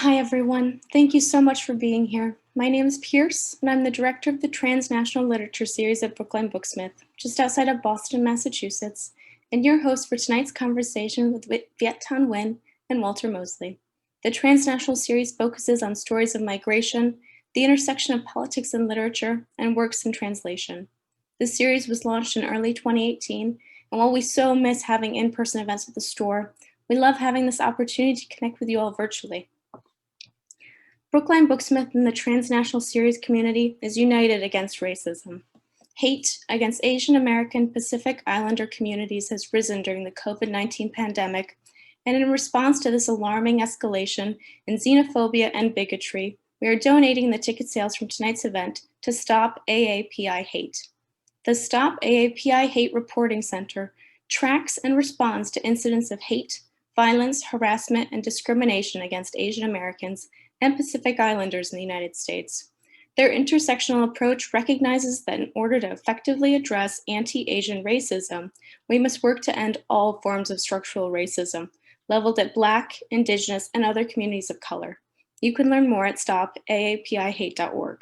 Hi, everyone. Thank you so much for being here. My name is Pierce, and I'm the director of the Transnational Literature Series at Brookline Booksmith, just outside of Boston, Massachusetts, and your host for tonight's conversation with Viet Thanh Nguyen and Walter Mosley. The Transnational Series focuses on stories of migration, the intersection of politics and literature, and works in translation. This series was launched in early 2018, and while we so miss having in-person events at the store, we love having this opportunity to connect with you all virtually. Brookline Booksmith and the Transnational Series community is united against racism. Hate against Asian American Pacific Islander communities has risen during the COVID-19 pandemic, and in response to this alarming escalation in xenophobia and bigotry, we are donating the ticket sales from tonight's event to Stop AAPI Hate. The Stop AAPI Hate Reporting Center tracks and responds to incidents of hate, violence, harassment, and discrimination against Asian Americans and Pacific Islanders in the United States. Their intersectional approach recognizes that in order to effectively address anti-Asian racism, we must work to end all forms of structural racism, leveled at Black, Indigenous, and other communities of color. You can learn more at stopaapihate.org.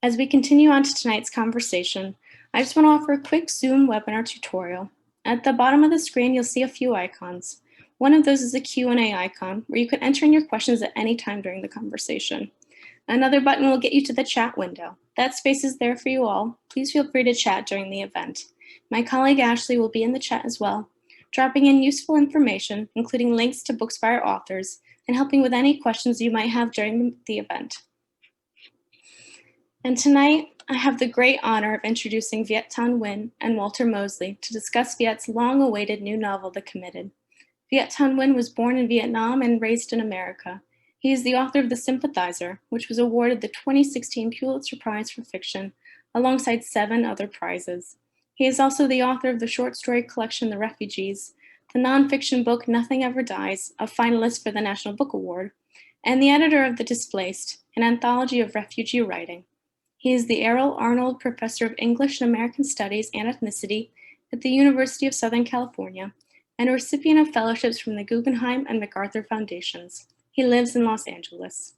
As we continue on to tonight's conversation, I just want to offer a quick Zoom webinar tutorial. At the bottom of the screen, you'll see a few icons. One of those is a Q&A icon where you can enter in your questions at any time during the conversation. Another button will get you to the chat window. That space is there for you all. Please feel free to chat during the event. My colleague Ashley will be in the chat as well, dropping in useful information, including links to books by our authors, and helping with any questions you might have during the event. And tonight, I have the great honor of introducing Viet Thanh Nguyen and Walter Mosley to discuss Viet's long-awaited new novel, The Committed. Viet Thanh Nguyen was born in Vietnam and raised in America. He is the author of The Sympathizer, which was awarded the 2016 Pulitzer Prize for Fiction, alongside 7 other prizes. He is also the author of the short story collection, The Refugees, the nonfiction book, Nothing Ever Dies, a finalist for the National Book Award, and the editor of The Displaced, an anthology of refugee writing. He is the Errol Arnold Professor of English and American Studies and Ethnicity at the University of Southern California, and a recipient of fellowships from the Guggenheim and MacArthur Foundations. He lives in Los Angeles.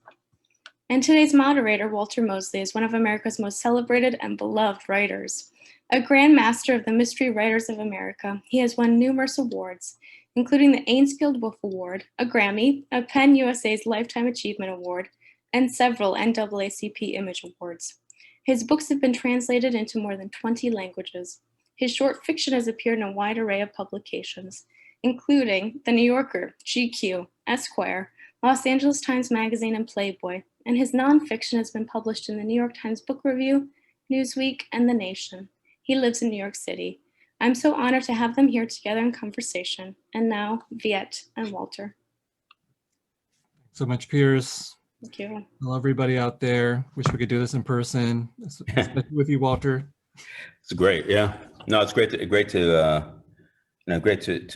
And today's moderator, Walter Mosley, is one of America's most celebrated and beloved writers. A Grand Master of the Mystery Writers of America, he has won numerous awards, including the Ainsfield Wolf Award, a Grammy, a PEN USA's Lifetime Achievement Award, and several NAACP Image Awards. His books have been translated into more than 20 languages. His short fiction has appeared in a wide array of publications, including The New Yorker, GQ, Esquire, Los Angeles Times Magazine, and Playboy, and his nonfiction has been published in the New York Times Book Review, Newsweek, and The Nation. He lives in New York City. I'm so honored to have them here together in conversation. And now, Viet and Walter. So much, Pierce. Thank you. Hello, everybody out there. Wish we could do this in person, especially with you, Walter. It's great, yeah. No, it's great to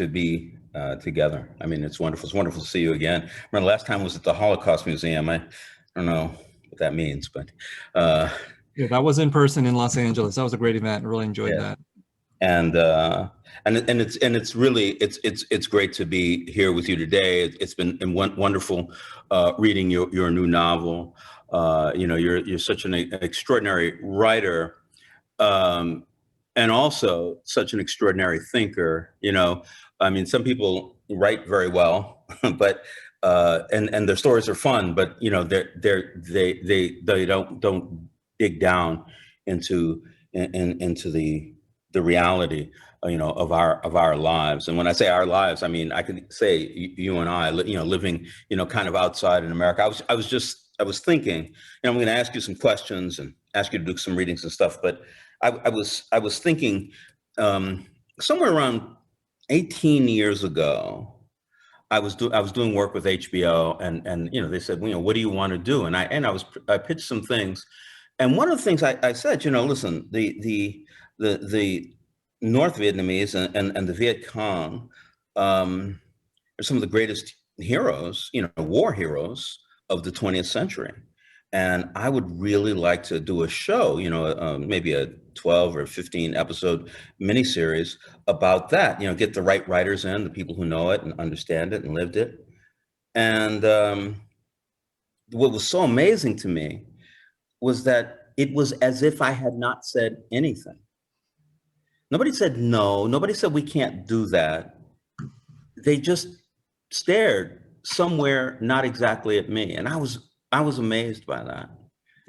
be together. I mean, it's wonderful. It's wonderful to see you again. Remember, last time was at the Holocaust Museum. I don't know what that means, but yeah, that was in person in Los Angeles. That was a great event. I really enjoyed that. And it's really great to be here with you today. It's been wonderful reading your new novel. You're such an extraordinary writer. And also such an extraordinary thinker. I mean, some people write very well, but and their stories are fun, but they don't dig down into the reality, of our lives. And when I say our lives, I mean I could say you and I, living, kind of outside in America. I was thinking, I'm going to ask you some questions and ask you to do some readings and stuff, but I was thinking somewhere around 18 years ago, I was doing work with HBO, and they said, what do you want to do? And I pitched some things, and one of the things I said, listen, the North Vietnamese and the Viet Cong are some of the greatest heroes, war heroes of the 20th century. And I would really like to do a show, maybe a 12 or 15 episode miniseries about that, get the right writers in, the people who know it and understand it and lived it. And what was so amazing to me was that it was as if I had not said anything. Nobody said no. Nobody said we can't do that. They just stared somewhere, not exactly at me. And I was amazed by that.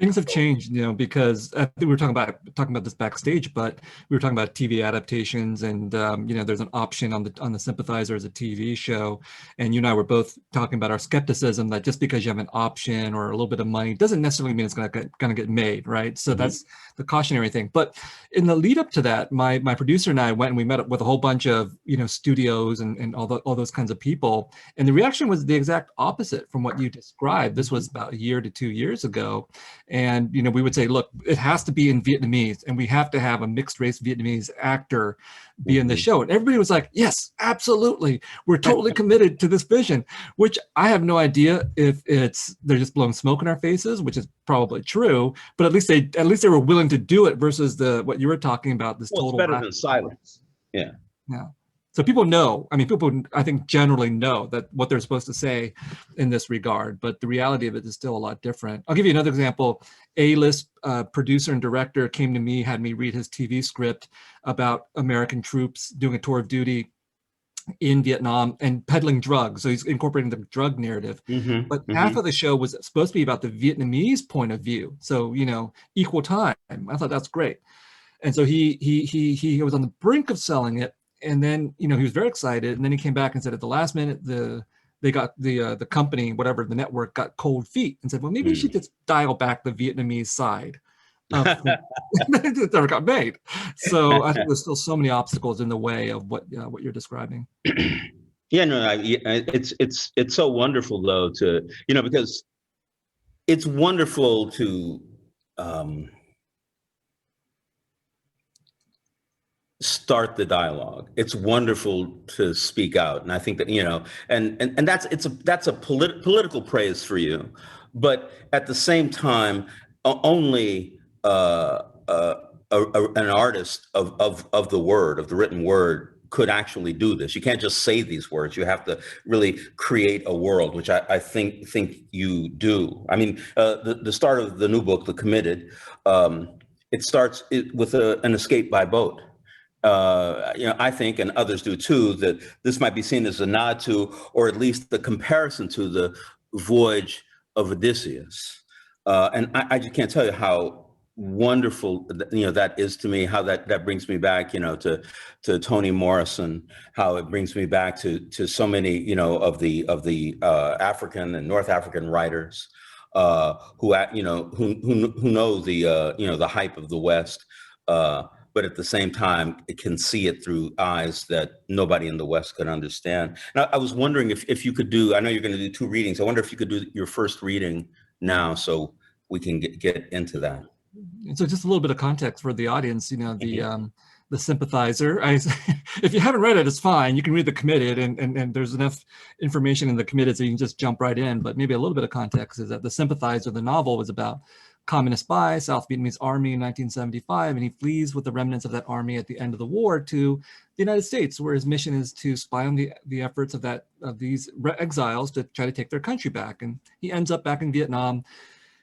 Things have changed, because I think we were talking about this backstage, but we were talking about TV adaptations, and there's an option on the Sympathizer as a TV show, and you and I were both talking about our skepticism that just because you have an option or a little bit of money doesn't necessarily mean it's going to get made, right? So that's the cautionary thing. But in the lead up to that, my producer and I went and we met up with a whole bunch of studios and all those kinds of people, and the reaction was the exact opposite from what you described. This was about a year to 2 years ago. And, we would say, look, it has to be in Vietnamese, and we have to have a mixed race Vietnamese actor be in the show. And everybody was like, yes, absolutely. We're totally committed to this vision, which I have no idea if they're just blowing smoke in our faces, which is probably true, but at least they were willing to do it versus what you were talking about, this total. It's better than silence. Yeah. Yeah. So people know, people, I think, generally know that what they're supposed to say in this regard, but the reality of it is still a lot different. I'll give you another example. A-list producer and director came to me, had me read his TV script about American troops doing a tour of duty in Vietnam and peddling drugs. So he's incorporating the drug narrative. But half of the show was supposed to be about the Vietnamese point of view. So, equal time. I thought that's great. And so he was on the brink of selling it. And then, he was very excited. And then he came back and said at the last minute, they got the company, whatever, the network got cold feet and said, well, maybe you should just dial back the Vietnamese side. It never got made. So I think there's still so many obstacles in the way of what you're describing. Yeah, no, it's so wonderful though to, because it's wonderful to start the dialogue. It's wonderful to speak out, and I think that and that's a political praise for you, but at the same time, only an artist of the written word could actually do this. You can't just say these words. You have to really create a world, which I think you do. The start of the new book, The Committed, it starts with an escape by boat. I think, and others do too, that this might be seen as a nod to, or at least the comparison to, the voyage of Odysseus. And I just can't tell you how wonderful that is to me, how that brings me back to Toni Morrison, how it brings me back to so many of the African and North African writers who know the hype of the West, but at the same time it can see it through eyes that nobody in the West could understand. And I was wondering if you could do, I know you're going to do 2 readings, I wonder if you could do your first reading now so we can get into that. And so just a little bit of context for the audience, the Sympathizer. If you haven't read it, it's fine. You can read The Committed, and there's enough information in The Committed so you can just jump right in. But maybe a little bit of context is that the Sympathizer, the novel, was about communist spy, South Vietnamese army in 1975, and he flees with the remnants of that army at the end of the war to the United States, where his mission is to spy on the efforts of these exiles to try to take their country back. And he ends up back in Vietnam.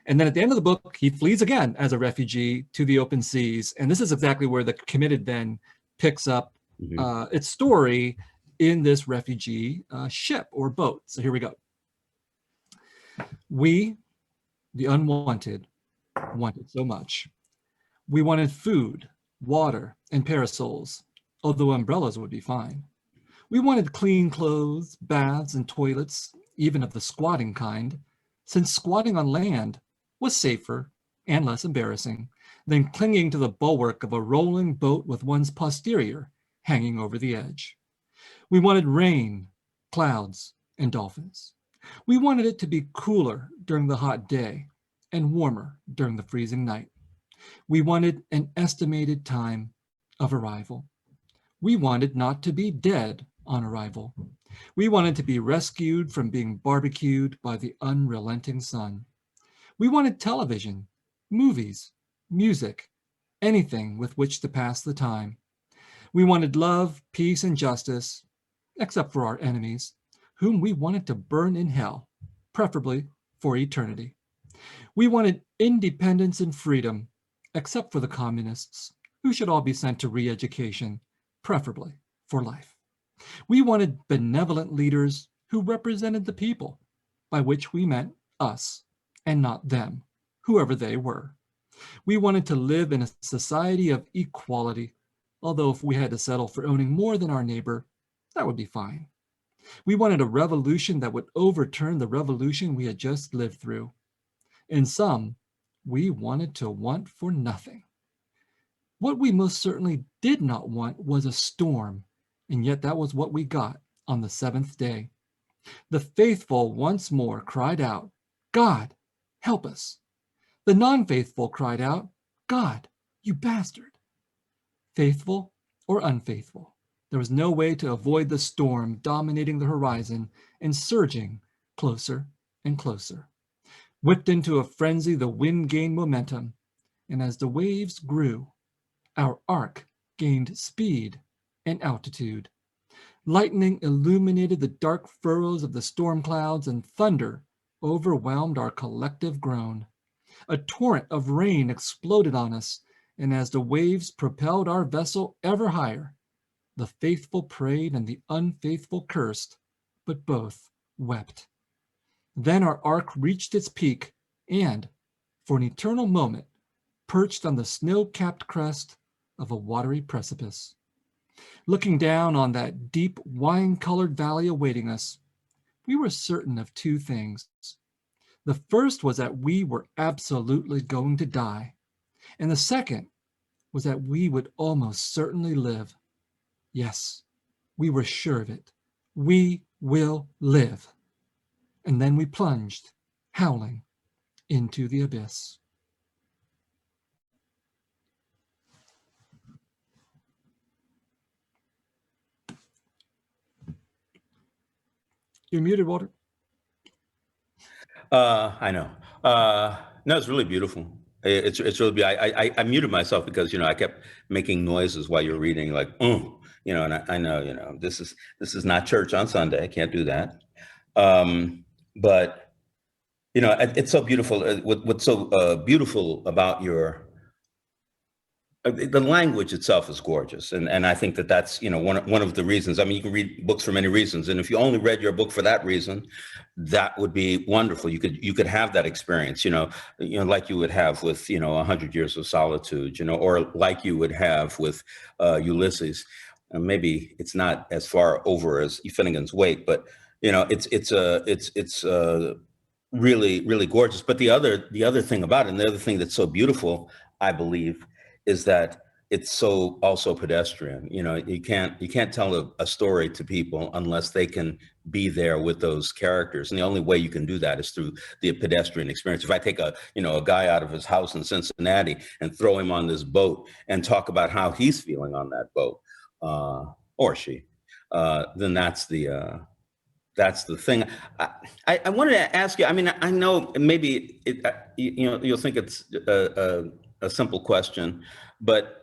And then at the end of the book, he flees again as a refugee to the open seas. And this is exactly where The Committed then picks up its story in this refugee ship or boat. So here we go. We, the unwanted, wanted so much. We wanted food, water, and parasols, although umbrellas would be fine. We wanted clean clothes, baths, and toilets, even of the squatting kind, since squatting on land was safer and less embarrassing than clinging to the bulwark of a rolling boat with one's posterior hanging over the edge. We wanted rain, clouds, and dolphins. We wanted it to be cooler during the hot day and warmer during the freezing night. We wanted an estimated time of arrival. We wanted not to be dead on arrival. We wanted to be rescued from being barbecued by the unrelenting sun. We wanted television, movies, music, anything with which to pass the time. We wanted love, peace, and justice, except for our enemies, whom we wanted to burn in hell, preferably for eternity. We wanted independence and freedom, except for the communists, who should all be sent to re-education, preferably for life. We wanted benevolent leaders who represented the people, by which we meant us, and not them, whoever they were. We wanted to live in a society of equality, although if we had to settle for owning more than our neighbor, that would be fine. We wanted a revolution that would overturn the revolution we had just lived through. In sum, we wanted to want for nothing. What we most certainly did not want was a storm, and yet that was what we got on the seventh day. The faithful once more cried out, "God, help us." The non-faithful cried out, "God, you bastard." Faithful or unfaithful, there was no way to avoid the storm dominating the horizon and surging closer and closer. Whipped into a frenzy, the wind gained momentum, and as the waves grew, our ark gained speed and altitude. Lightning illuminated the dark furrows of the storm clouds, and thunder overwhelmed our collective groan. A torrent of rain exploded on us, and as the waves propelled our vessel ever higher, the faithful prayed and the unfaithful cursed, but both wept. Then our ark reached its peak and, for an eternal moment, perched on the snow-capped crest of a watery precipice. Looking down on that deep, wine-colored valley awaiting us, we were certain of two things. The first was that we were absolutely going to die, and the second was that we would almost certainly live. Yes, we were sure of it. We will live. And then we plunged, howling, into the abyss. You're muted, Walter. I know. No, it's really beautiful. It's really beautiful. I muted myself because, I kept making noises while you're reading, like, and I know, this is not church on Sunday. I can't do that. But, it's so beautiful. What's so beautiful about the language itself is gorgeous. And I think that's, one of the reasons. I mean, you can read books for many reasons. And if you only read your book for that reason, that would be wonderful. You could have that experience, like you would have with, 100 Years of Solitude, or like you would have with Ulysses. And maybe it's not as far over as Finnegan's Wake, but, it's really, really gorgeous. But the other thing about it, and the other thing that's so beautiful, I believe, is that it's so also pedestrian. You can't tell a story to people unless they can be there with those characters. And the only way you can do that is through the pedestrian experience. If I take a guy out of his house in Cincinnati and throw him on this boat and talk about how he's feeling on that boat, or she, then that's the thing. I wanted to ask you, I mean, I know maybe you'll think it's a simple question, but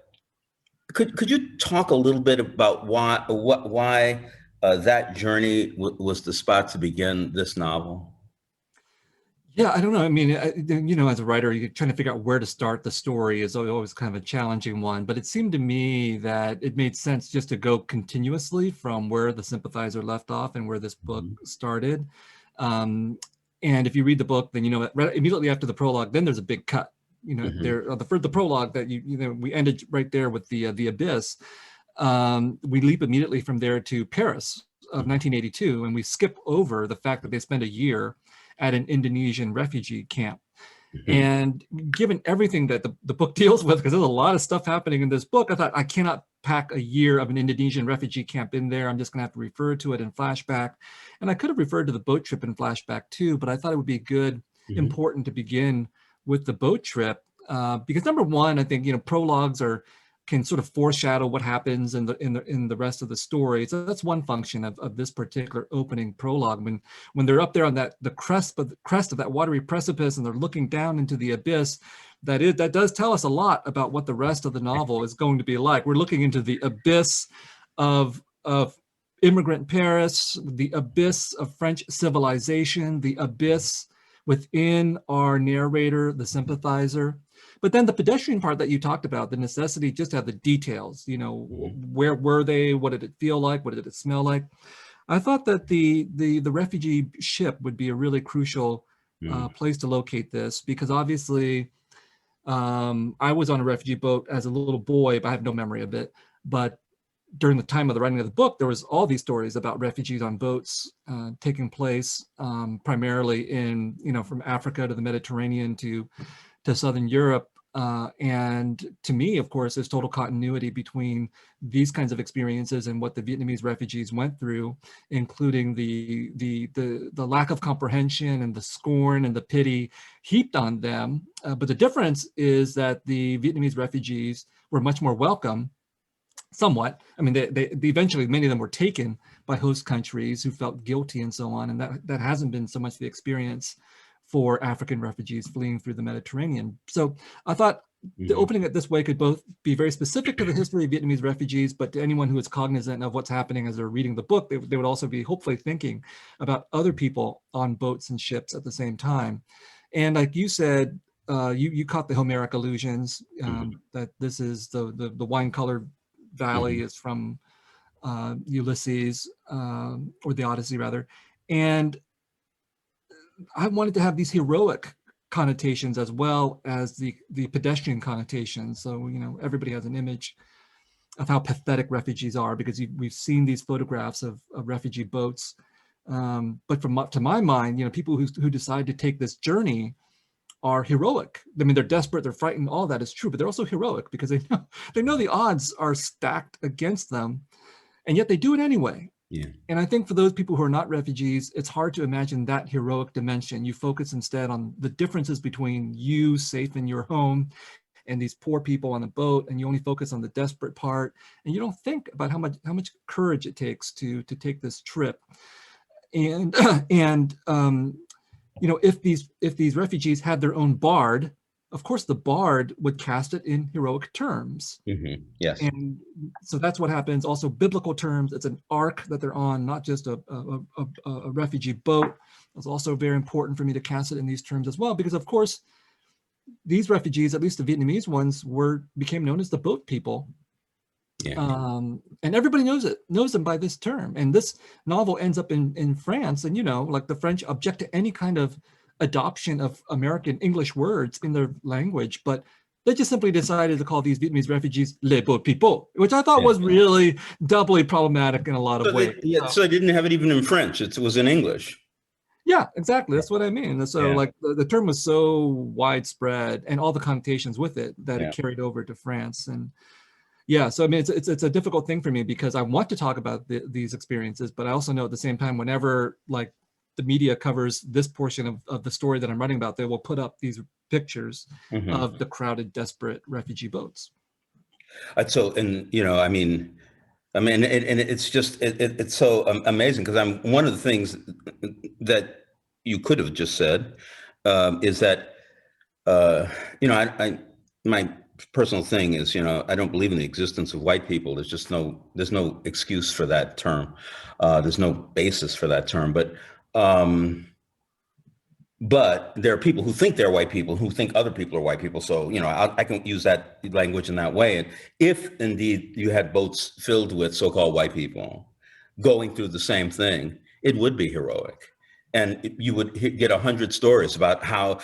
could you talk a little bit about why that journey was the spot to begin this novel? Yeah, I don't know. I mean, as a writer, you're trying to figure out where to start the story is always kind of a challenging one. But it seemed to me that it made sense just to go continuously from where The Sympathizer left off and where this book started. And if you read the book, then right immediately after the prologue, then there's a big cut. There the prologue that we ended right there with the abyss. We leap immediately from there to Paris of 1982, and we skip over the fact that they spend a year at an Indonesian refugee camp. And given everything that the book deals with, because there's a lot of stuff happening in this book, I thought I cannot pack a year of an Indonesian refugee camp in there. I'm just going to have to refer to it in flashback. And I could have referred to the boat trip in flashback too, but I thought it would be good, important to begin with the boat trip, because number one, I think prologues can sort of foreshadow what happens in the rest of the story. So that's one function of this particular opening prologue. When they're up there on the crest of that watery precipice and they're looking down into the abyss, that does tell us a lot about what the rest of the novel is going to be like. We're looking into the abyss of immigrant Paris, the abyss of French civilization, the abyss within our narrator, the sympathizer. But then the pedestrian part that you talked about, the necessity just to have the details, you know, where were they? What did it feel like? What did it smell like? I thought that the refugee ship would be a really crucial place to locate this, because obviously I was on a refugee boat as a little boy, but I have no memory of it. But during the time of the writing of the book, there was all these stories about refugees on boats taking place primarily in, you know, from Africa to the Mediterranean to Southern Europe. And to me, of course, there's total continuity between these kinds of experiences and what the Vietnamese refugees went through, including the lack of comprehension and the scorn and the pity heaped on them. But the difference is that the Vietnamese refugees were much more welcome, somewhat. I mean, they eventually, many of them were taken by host countries who felt guilty and so on. And that hasn't been so much the experience for African refugees fleeing through the Mediterranean. So I thought the opening it this way could both be very specific to the history of Vietnamese refugees, but to anyone who is cognizant of what's happening as they're reading the book, they would also be hopefully thinking about other people on boats and ships at the same time. And like you said, you caught the Homeric allusions, that this is the wine-colored valley is from Ulysses, or the Odyssey rather. And I wanted to have these heroic connotations as well as the pedestrian connotations. So, you know, everybody has an image of how pathetic refugees are, because we've seen these photographs of refugee boats. But to my mind, you know, people who decide to take this journey are heroic. I mean, they're desperate, they're frightened, all that is true, but they're also heroic because they know the odds are stacked against them, and yet they do it anyway. Yeah. And I think for those people who are not refugees, it's hard to imagine that heroic dimension. You focus instead on the differences between you safe in your home and these poor people on the boat, and you only focus on the desperate part, and you don't think about how much courage it takes to take this trip. And you know, if these refugees had their own bard, of course the bard would cast it in heroic terms. Yes. And so that's what happens. Also biblical terms. It's an ark that they're on, not just a refugee boat. It's also very important for me to cast it in these terms as well, because of course these refugees, at least the Vietnamese ones, became known as the boat people. Yeah. And everybody knows them by this term. And this novel ends up in France, and you know, like the French object to any kind of adoption of American English words in their language, but they just simply decided to call these Vietnamese refugees les boat people, which I thought was really doubly problematic in a lot of ways. So they didn't have it even in French, it was in English. Yeah, exactly. That's what I mean. So like the term was so widespread and all the connotations with it that it carried over to France. And yeah, so I mean, it's a difficult thing for me because I want to talk about these experiences, but I also know at the same time, whenever like the media covers this portion of the story that I'm writing about, they will put up these pictures of the crowded, desperate refugee boats. So, and you know, I mean, and it's just it's so amazing, because one of the things that you could have just said is that you know, I my personal thing is, you know, I don't believe in the existence of white people. There's no excuse for that term. There's no basis for that term. But there are people who think they're white people, who think other people are white people. So, you know, I can use that language in that way. And if indeed you had boats filled with so-called white people going through the same thing, it would be heroic. And you would get 100 stories about how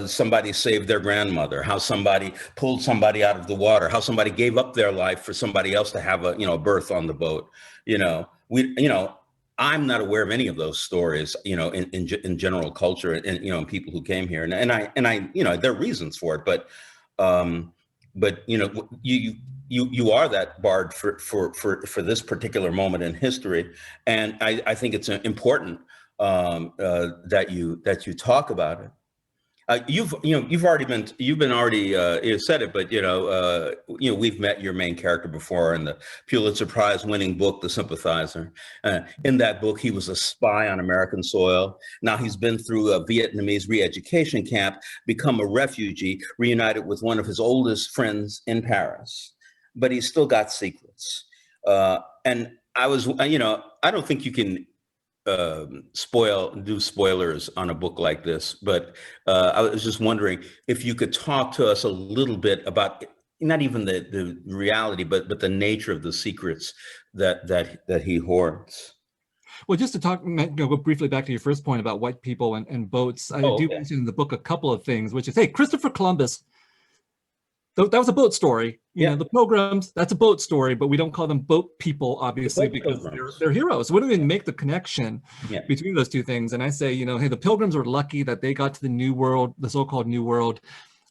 somebody saved their grandmother, how somebody pulled somebody out of the water, how somebody gave up their life for somebody else to have a berth on the boat. I'm not aware of any of those stories, in general culture and people who came here, and I there are reasons for it, but you are that bard for this particular moment in history, and I think it's important that you talk about it. You've said it, but we've met your main character before in the Pulitzer Prize winning book, The Sympathizer. In that book, he was a spy on American soil. Now he's been through a Vietnamese re-education camp, become a refugee, reunited with one of his oldest friends in Paris, but he's still got secrets. And I was, I don't think you can do spoilers on a book like this, but I was just wondering if you could talk to us a little bit about not even the reality, but the nature of the secrets that he hoards. Well, just to talk, go briefly back to your first point about white people and boats, I Oh, do okay. mention in the book a couple of things, which is, hey, Christopher Columbus, that was a boat story. Yeah. The Pilgrims, that's a boat story, but we don't call them boat people, obviously, because they're heroes. We don't even make the connection between those two things. And I say, hey, the Pilgrims were lucky that they got to the New World, the so-called New World,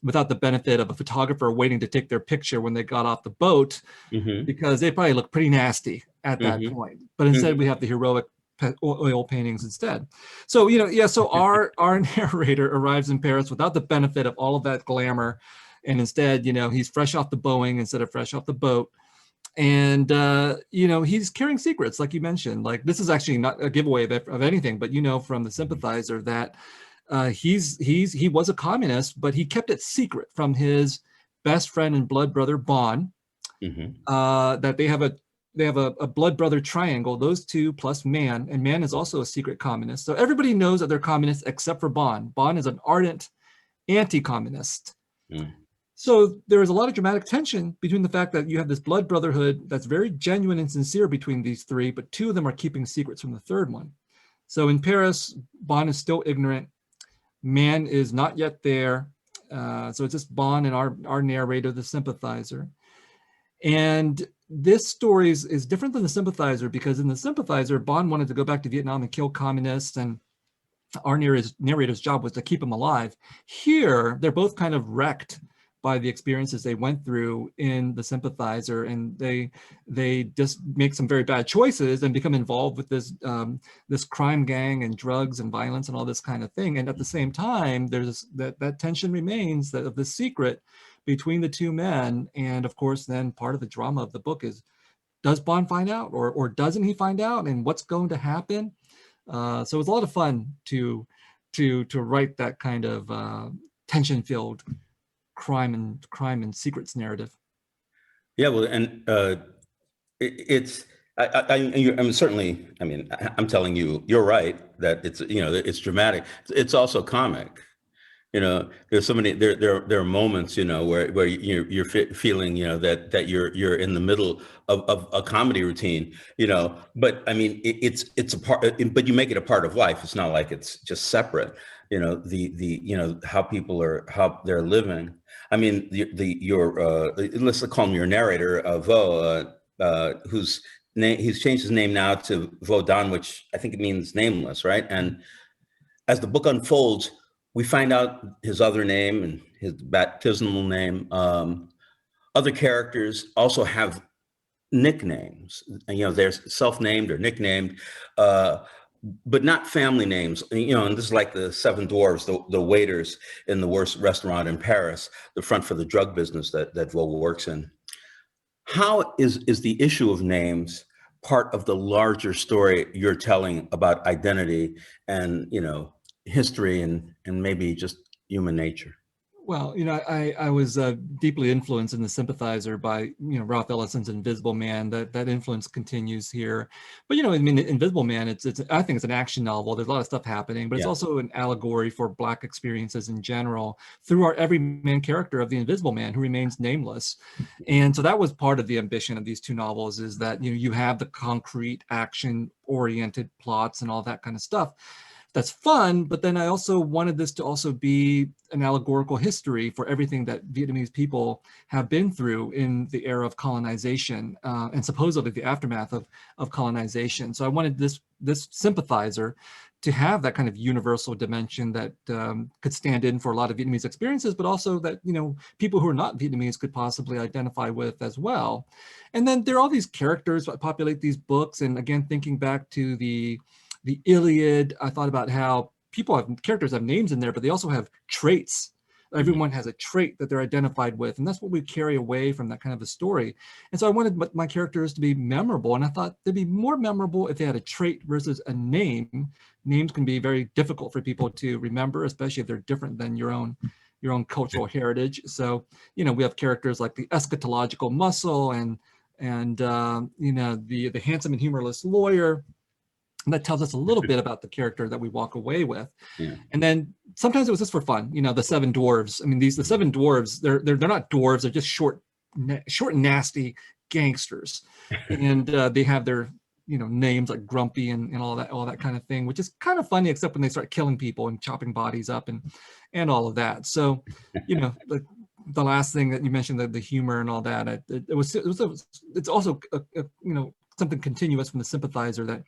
without the benefit of a photographer waiting to take their picture when they got off the boat, because they probably looked pretty nasty at that point. But instead, we have the heroic oil paintings instead. So, so our narrator arrives in Paris without the benefit of all of that glamour. And instead, he's fresh off the Boeing instead of fresh off the boat. And, he's carrying secrets, like you mentioned. Like, this is actually not a giveaway of anything, but from the Sympathizer that he was a communist, but he kept it secret from his best friend and blood brother, Bon, that they have a blood brother triangle, those two plus Man, and Man is also a secret communist. So everybody knows that they're communists except for Bon. Bon is an ardent anti-communist. So there is a lot of dramatic tension between the fact that you have this blood brotherhood that's very genuine and sincere between these three, but two of them are keeping secrets from the third one. So in Paris, Bon is still ignorant. Man is not yet there. So it's just Bon and our narrator, the Sympathizer. And this story is different than the Sympathizer, because in the Sympathizer, Bon wanted to go back to Vietnam and kill communists, and our narrator's job was to keep him alive. Here, they're both kind of wrecked by the experiences they went through in the Sympathizer, and they just make some very bad choices and become involved with this crime gang and drugs and violence and all this kind of thing. And at the same time, there's that tension remains, that of the secret between the two men. And of course, then part of the drama of the book is, does Bond find out, or doesn't he find out, and what's going to happen? So it was a lot of fun to write that kind of tension-filled crime and secrets narrative. Yeah, well, and I'm certainly, I'm telling you, you're right that it's dramatic. It's also comic. There's so many, there are moments, where you're feeling, that you're in the middle of a comedy routine, but it's a part, but you make it a part of life. It's not like it's just separate, how they're living. Let's call him your narrator, Vo, whose name, he's changed his name now to Vo Dan, which I think it means nameless, right? And as the book unfolds, we find out his other name and his baptismal name. Other characters also have nicknames, and they're self-named or nicknamed, but not family names. And this is like the Seven Dwarves, the waiters in the worst restaurant in Paris, the front for the drug business that Vo works in. How is the issue of names part of the larger story you're telling about identity and, history and maybe just human nature? Well, I was deeply influenced in the Sympathizer by, Ralph Ellison's Invisible Man. That influence continues here. But, Invisible Man, I think it's an action novel. There's a lot of stuff happening, but it's also an allegory for Black experiences in general through our everyman character of the Invisible Man, who remains nameless. And so that was part of the ambition of these two novels, is that, you have the concrete action-oriented plots and all that kind of stuff. That's fun, but then I also wanted this to also be an allegorical history for everything that Vietnamese people have been through in the era of colonization, and supposedly the aftermath of colonization. So I wanted this Sympathizer to have that kind of universal dimension that could stand in for a lot of Vietnamese experiences, but also that, people who are not Vietnamese could possibly identify with as well. And then there are all these characters that populate these books. And again, thinking back to the Iliad, I thought about how characters have names in there, but they also have traits. Everyone has a trait that they're identified with, and that's what we carry away from that kind of a story. And so I wanted my characters to be memorable, and I thought they'd be more memorable if they had a trait versus a name. Names can be very difficult for people to remember, especially if they're different than your own cultural heritage. So, we have characters like the eschatological muscle and and you know, the handsome and humorless lawyer. And that tells us a little bit about the character that we walk away with. Yeah. And then sometimes it was just for fun. You know, the Seven Dwarves. I mean, the Seven Dwarves. They're not dwarves. They're just short, nasty gangsters, and they have their, you know, names like Grumpy and all that kind of thing, which is kind of funny, except when they start killing people and chopping bodies up and all of that. So, you know, the last thing that you mentioned, the humor and all that, it's also you know, something continuous from the Sympathizer, that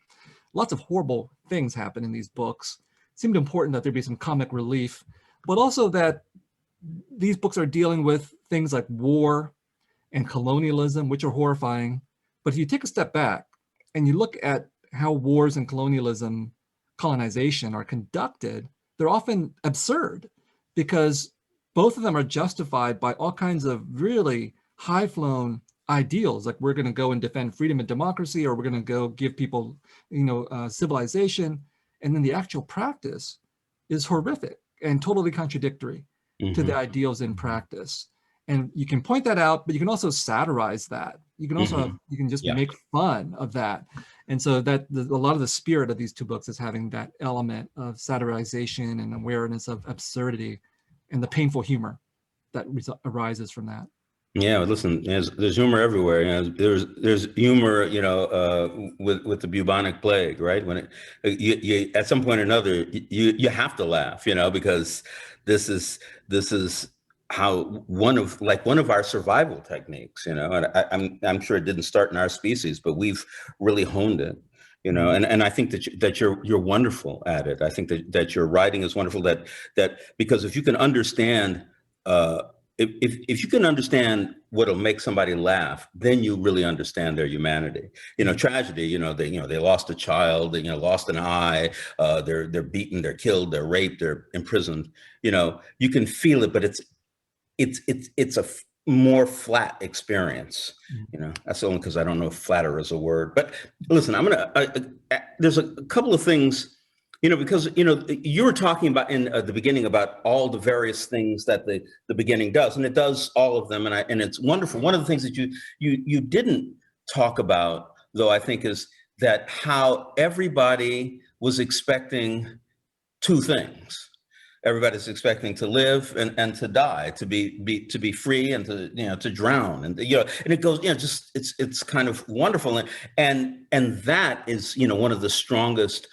lots of horrible things happen in these books. It seemed important that there be some comic relief, but also that these books are dealing with things like war and colonialism, which are horrifying. But if you take a step back and you look at how wars and colonization are conducted, they're often absurd, because both of them are justified by all kinds of really high-flown ideals, like we're going to go and defend freedom and democracy, or we're going to go give people, you know, civilization, and then the actual practice is horrific and totally contradictory to the ideals in practice. And you can point that out, but you can also satirize that. You can also you can just make fun of that. And so that a lot of the spirit of these two books is having that element of satirization and awareness of absurdity and the painful humor that arises from that. Yeah, listen, there's humor everywhere. You know, there's humor, you know, with the bubonic plague, right? When you at some point or another, you have to laugh, you know, because this is how one of our survival techniques, you know. And I'm sure it didn't start in our species, but we've really honed it, you know. And I think that you're wonderful at it. I think that your writing is wonderful. That because if you can understand. If you can understand what'll make somebody laugh, then you really understand their humanity. You know, tragedy. You know, they lost a child. They, you know, lost an eye. They're beaten. They're killed. They're raped. They're imprisoned. You know, you can feel it, but it's a more flat experience. You know, that's only because I don't know if flatter is a word. But listen, there's a couple of things. You know, because, you know, you were talking about in the beginning about all the various things that the beginning does, and it does all of them, and it's wonderful. One of the things that you didn't talk about, though, I think, is that how everybody was expecting two things. Everybody's expecting to live and to die, to be free, and to, you know, to drown, and, you know, and it goes, you know, just it's kind of wonderful, and that is, you know, one of the strongest.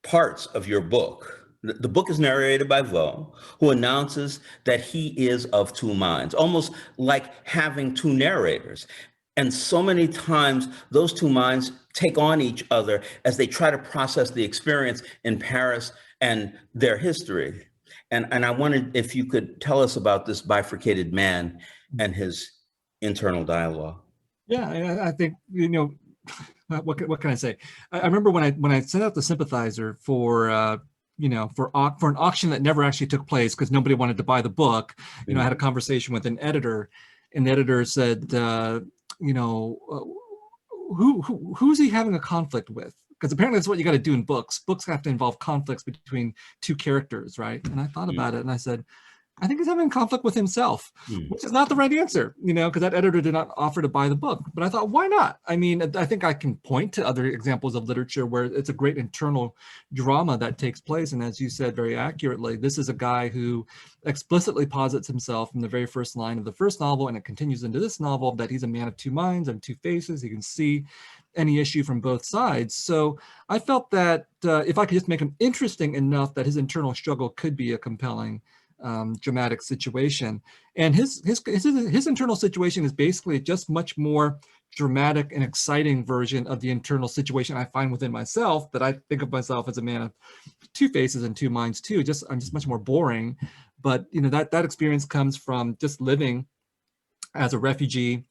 Parts of your book. The book is narrated by Vo, who announces that he is of two minds, almost like having two narrators. And so many times those two minds take on each other as they try to process the experience in Paris and their history. And I wondered if you could tell us about this bifurcated man and his internal dialogue. Yeah, I think, you know, what can I say? I remember when I sent out the Sympathizer for you know, for an auction that never actually took place because nobody wanted to buy the book. You know, I had a conversation with an editor, and the editor said, you know, who's he having a conflict with? Because apparently that's what you got to do in books. Books have to involve conflicts between two characters, right? And I thought about it, and I said, I think he's having conflict with himself, which is not the right answer, you know, because that editor did not offer to buy the book. But I thought, why not? I mean, I think I can point to other examples of literature where it's a great internal drama that takes place. And as you said very accurately, this is a guy who explicitly posits himself in the very first line of the first novel, and it continues into this novel, that he's a man of two minds and two faces. He can see any issue from both sides. So I felt that if I could just make him interesting enough that his internal struggle could be a compelling dramatic situation. And his internal situation is basically just much more dramatic and exciting version of the internal situation I find within myself, that I think of myself as a man of two faces and two minds too. I'm just much more boring. But you know, that experience comes from just living as a refugee,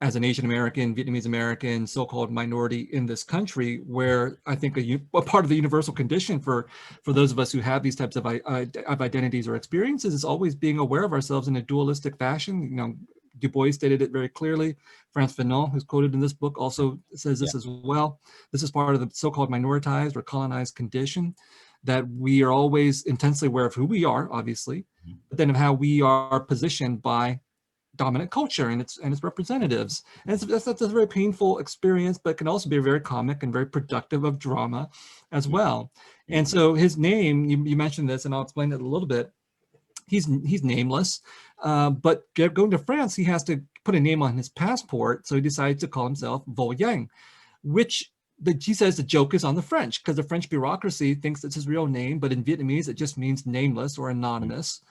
as an Asian American, Vietnamese American, so-called minority in this country, where I think a part of the universal condition for those of us who have these types of identities or experiences is always being aware of ourselves in a dualistic fashion. You know, Du Bois stated it very clearly. Frantz Fanon, who's quoted in this book, also says this as well. This is part of the so-called minoritized or colonized condition. that we are always intensely aware of who we are, obviously, but then of how we are positioned by dominant culture and its representatives. And that's a very painful experience, but can also be very comic and very productive of drama as well. And so his name, you mentioned this, and I'll explain it a little bit. He's nameless, but going to France, he has to put a name on his passport. So he decides to call himself Vo Yang, which he says the joke is on the French, because the French bureaucracy thinks it's his real name, but in Vietnamese, it just means nameless or anonymous.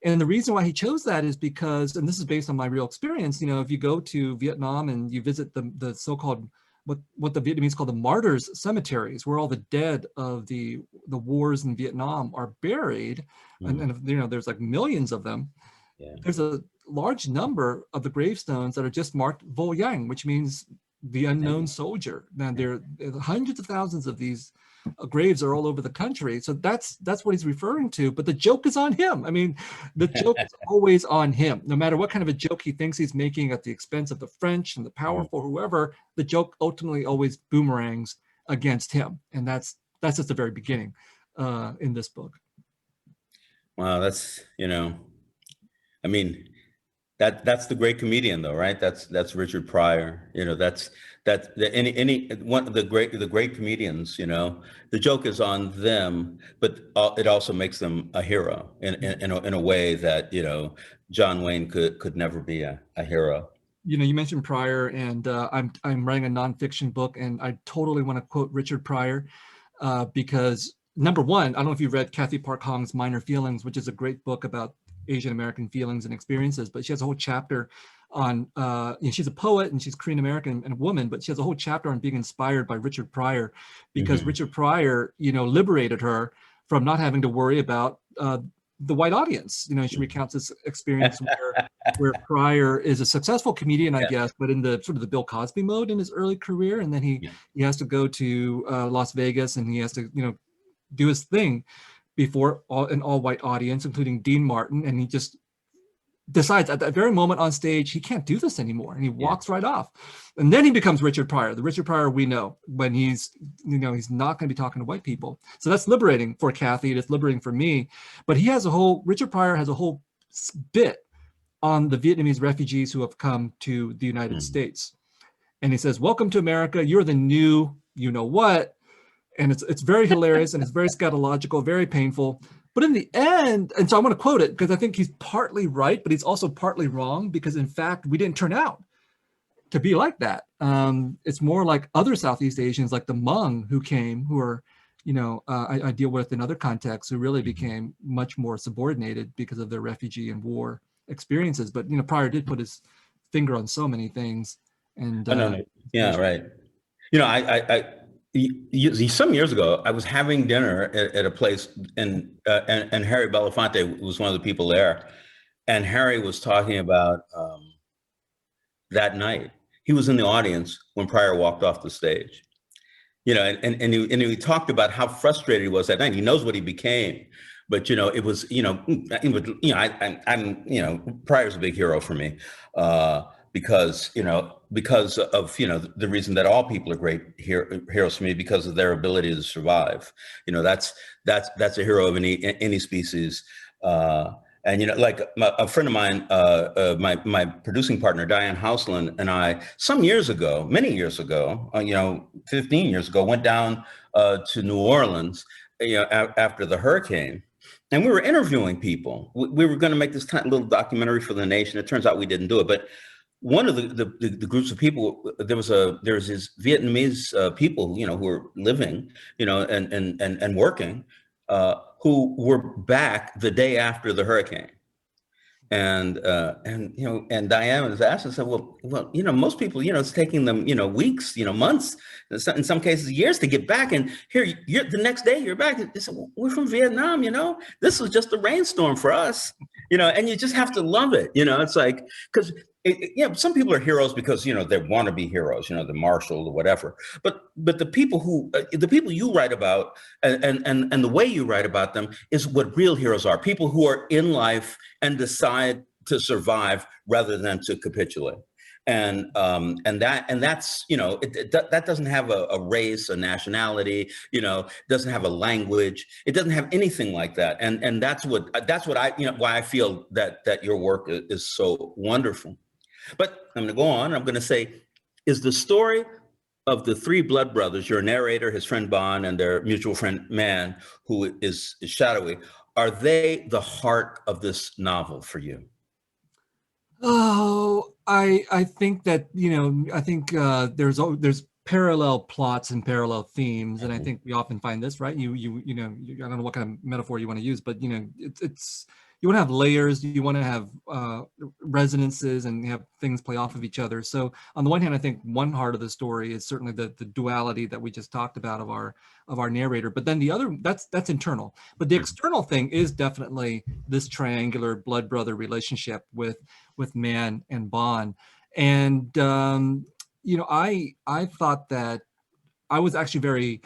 And the reason why he chose that is because, and this is based on my real experience, if you go to Vietnam and you visit the so-called, what the Vietnamese call the martyrs cemeteries, where all the dead of the wars in Vietnam are buried, and there's like millions of them. Yeah. There's a large number of the gravestones that are just marked Vo Yang, which means the unknown soldier. Now there are hundreds of thousands of these graves are all over the country. So that's what he's referring to, but the joke is on him. I mean, the joke is always on him. No matter what kind of a joke he thinks he's making at the expense of the French and the powerful, whoever, the joke ultimately always boomerangs against him. And that's just the very beginning in this book. Wow, that's, I mean, that's the great comedian though, right? That's Richard Pryor. That's any one of the great comedians. The joke is on them, but it also makes them a hero in a way that John Wayne could never be a hero. You mentioned Pryor, and I'm writing a nonfiction book, and I totally want to quote Richard Pryor because number one, I don't know if you've read Kathy Park Hong's Minor Feelings, which is a great book about Asian American feelings and experiences, but she has a whole chapter on she's a poet and she's Korean American and a woman, but she has a whole chapter on being inspired by Richard Pryor, because Richard Pryor liberated her from not having to worry about the white audience. She recounts this experience where Pryor is a successful comedian, I guess, but in the sort of the Bill Cosby mode in his early career, and then he has to go to Las Vegas and he has to do his thing before an all-white audience, including Dean Martin, and he just decides at that very moment on stage he can't do this anymore, and he walks right off. And then he becomes Richard Pryor, the Richard Pryor we know, when he's he's not going to be talking to white people. So that's liberating for Kathy, it's liberating for me. But Richard Pryor has a whole bit on the Vietnamese refugees who have come to the United States, and he says, "Welcome to America, you're the new what." And it's very hilarious, and it's very scatological, very painful. But in the end, and so I want to quote it because I think he's partly right, but he's also partly wrong, because in fact, we didn't turn out to be like that. It's more like other Southeast Asians, like the Hmong who came, who are, I deal with in other contexts, who really became much more subordinated because of their refugee and war experiences. But, Pryor did put his finger on so many things. And yeah, right. Some years ago, I was having dinner at a place, and Harry Belafonte was one of the people there, and Harry was talking about that night. He was in the audience when Pryor walked off the stage, and he talked about how frustrated he was that night. He knows what he became, but it was Pryor's a big hero for me. Because of the reason that all people are great heroes for me, because of their ability to survive. That's a hero of any species. And like a friend of mine, my producing partner Diane Houseland, and I, many years ago, 15 years ago, went down to New Orleans, after the hurricane. And we were interviewing people. We were going to make this tiny little documentary for the nation. It turns out we didn't do it, but one of the groups of people, there was these Vietnamese people, who were living, and working, who were back the day after the hurricane. And Diane was asked and said, well, most people, it's taking them, weeks, months, in some cases years to get back. And here, the next day you're back. They said, well, we're from Vietnam, this was just a rainstorm for us, and you just have to love it. It's like, because some people are heroes because, they want to be heroes, the marshal or whatever. But the people you write about and the way you write about them is what real heroes are. People who are in life and decide to survive rather than to capitulate. That's, you know, that doesn't have a race, a nationality, you know, doesn't have a language, it doesn't have anything like that. And that's what I, you know, why I feel that your work is so wonderful. But I'm going to go on. I'm going to say, is the story of the three blood brothers, your narrator, his friend Bon, and their mutual friend Man, who is shadowy, are they the heart of this novel for you? Oh, I think that, you know, I think there's parallel plots and parallel themes, and I think we often find this, right? You know, I don't know what kind of metaphor you want to use, but you know, it's you want to have layers, you want to have resonances, and have things play off of each other. So on the one hand, I think one part of the story is certainly the duality that we just talked about of our narrator, but then the other, that's internal. But the external thing is definitely this triangular blood brother relationship with Man and Bon. And you know, I thought that I was actually very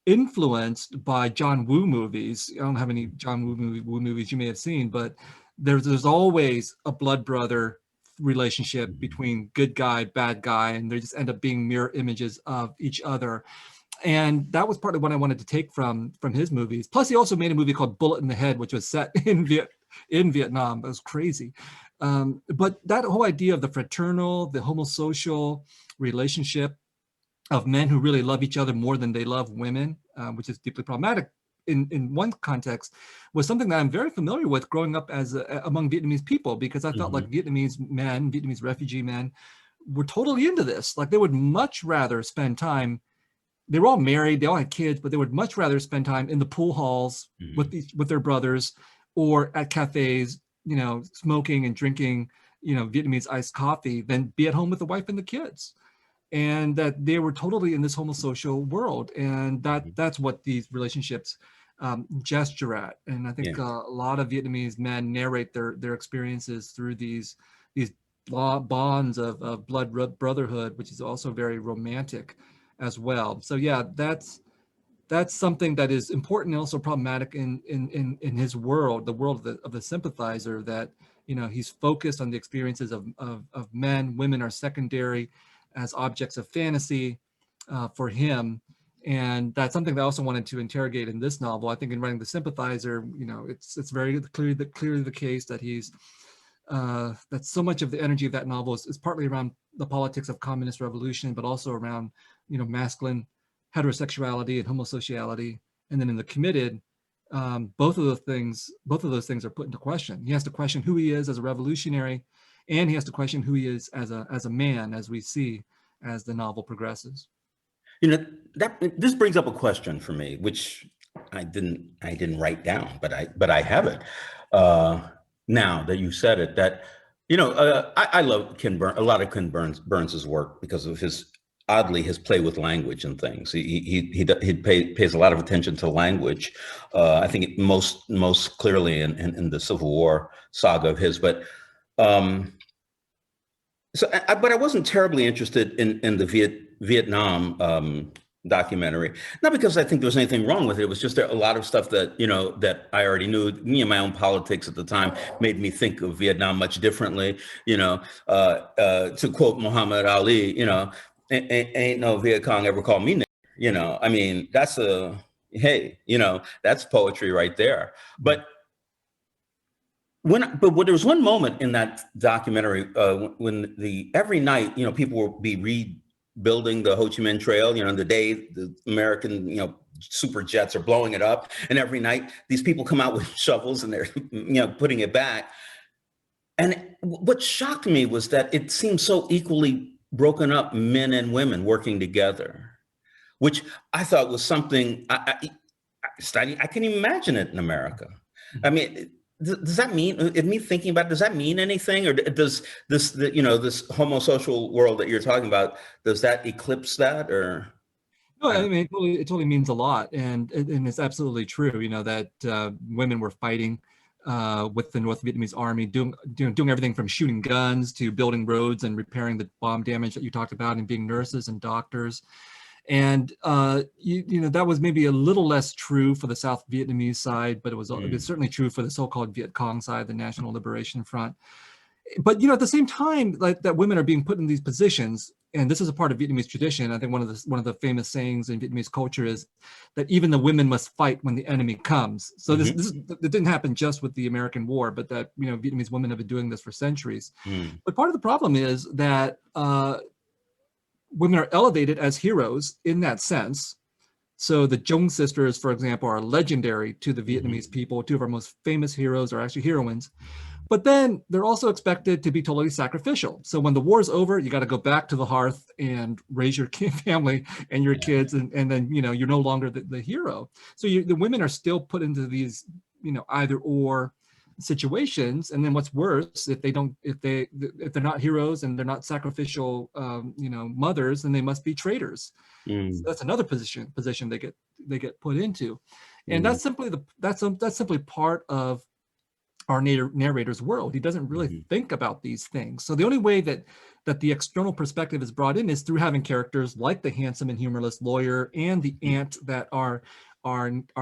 influenced by John Woo movies. I don't have any John Woo movies you may have seen, but there's always a blood brother relationship between good guy, bad guy, and they just end up being mirror images of each other. And that was part of what I wanted to take from his movies. Plus, he also made a movie called Bullet in the Head, which was set in Vietnam. It was crazy. But that whole idea of the fraternal, the homosocial relationship of men who really love each other more than they love women, which is deeply problematic in one context, was something that I'm very familiar with growing up as among Vietnamese people, because I felt like Vietnamese refugee men were totally into this. Like they would much rather spend time, they were all married, they all had kids, but they would much rather spend time in the pool halls with their brothers, or at cafes, you know, smoking and drinking, you know, Vietnamese iced coffee, than be at home with the wife and the kids. And that they were totally in this homosocial world, and that's what these relationships gesture at. And I think a lot of Vietnamese men narrate their experiences through these bonds of blood brotherhood, which is also very romantic as well. So yeah, that's something that is important and also problematic in his world, the world of the sympathizer, that, you know, he's focused on the experiences of men. Women are secondary as objects of fantasy for him. And that's something that I also wanted to interrogate in this novel. I think in writing The Sympathizer, you know, it's very clearly the case that he's that so much of the energy of that novel is partly around the politics of communist revolution, but also around, you know, masculine heterosexuality and homosociality. And then in The Committed, both of those things are put into question. He has to question who he is as a revolutionary, and he has to question who he is as a man, as we see as the novel progresses. You know, this brings up a question for me, which I didn't write down, but I have it now that you said it. That, you know, I love a lot of Ken Burns's work because of his play with language and things. He pays a lot of attention to language. I think most clearly in the Civil War saga of his, but. But I wasn't terribly interested in the Vietnam documentary, not because I think there was anything wrong with it. It was just a lot of stuff that, you know, that I already knew. Me and my own politics at the time made me think of Vietnam much differently. You know, to quote Muhammad Ali, you know, ain't no Viet Cong ever called me nigger. You know, I mean, hey, you know, that's poetry right there. But there was one moment in that documentary when every night, you know, people will be rebuilding the Ho Chi Minh Trail, you know, the day the American, you know, super jets are blowing it up. And every night these people come out with shovels and they're, you know, putting it back. And what shocked me was that it seemed so equally broken up, men and women working together, which I thought was something I can imagine it in America. I mean, does that mean, in me thinking about it, does that mean anything? Or does this, you know, this homosocial world that you're talking about, does that eclipse that? Or no, I mean, it totally means a lot. And it's absolutely true, you know, that women were fighting with the North Vietnamese army, doing everything from shooting guns to building roads and repairing the bomb damage that you talked about, and being nurses and doctors. And you know, that was maybe a little less true for the South Vietnamese side, but it was certainly true for the so-called Viet Cong side, the National Liberation Front. But at the same time, like that, women are being put in these positions, and this is a part of Vietnamese tradition. I think one of the famous sayings in Vietnamese culture is that even the women must fight when the enemy comes. So it didn't happen just with the American War, but that Vietnamese women have been doing this for centuries. But part of the problem is that women are elevated as heroes in that sense. So the Jung sisters, for example, are legendary to the Vietnamese people. Two of our most famous heroes are actually heroines. But then they're also expected to be totally sacrificial. So when the war's over, you got to go back to the hearth and raise your family and your kids, and then you're no longer the hero. So the women are still put into these either or situations. And then what's worse, if they're not heroes and they're not sacrificial mothers, then they must be traitors. So that's another position they get put into, and that's simply part of our narrator's world. He doesn't really think about these things. So the only way that the external perspective is brought in is through having characters like the handsome and humorless lawyer and the aunt that our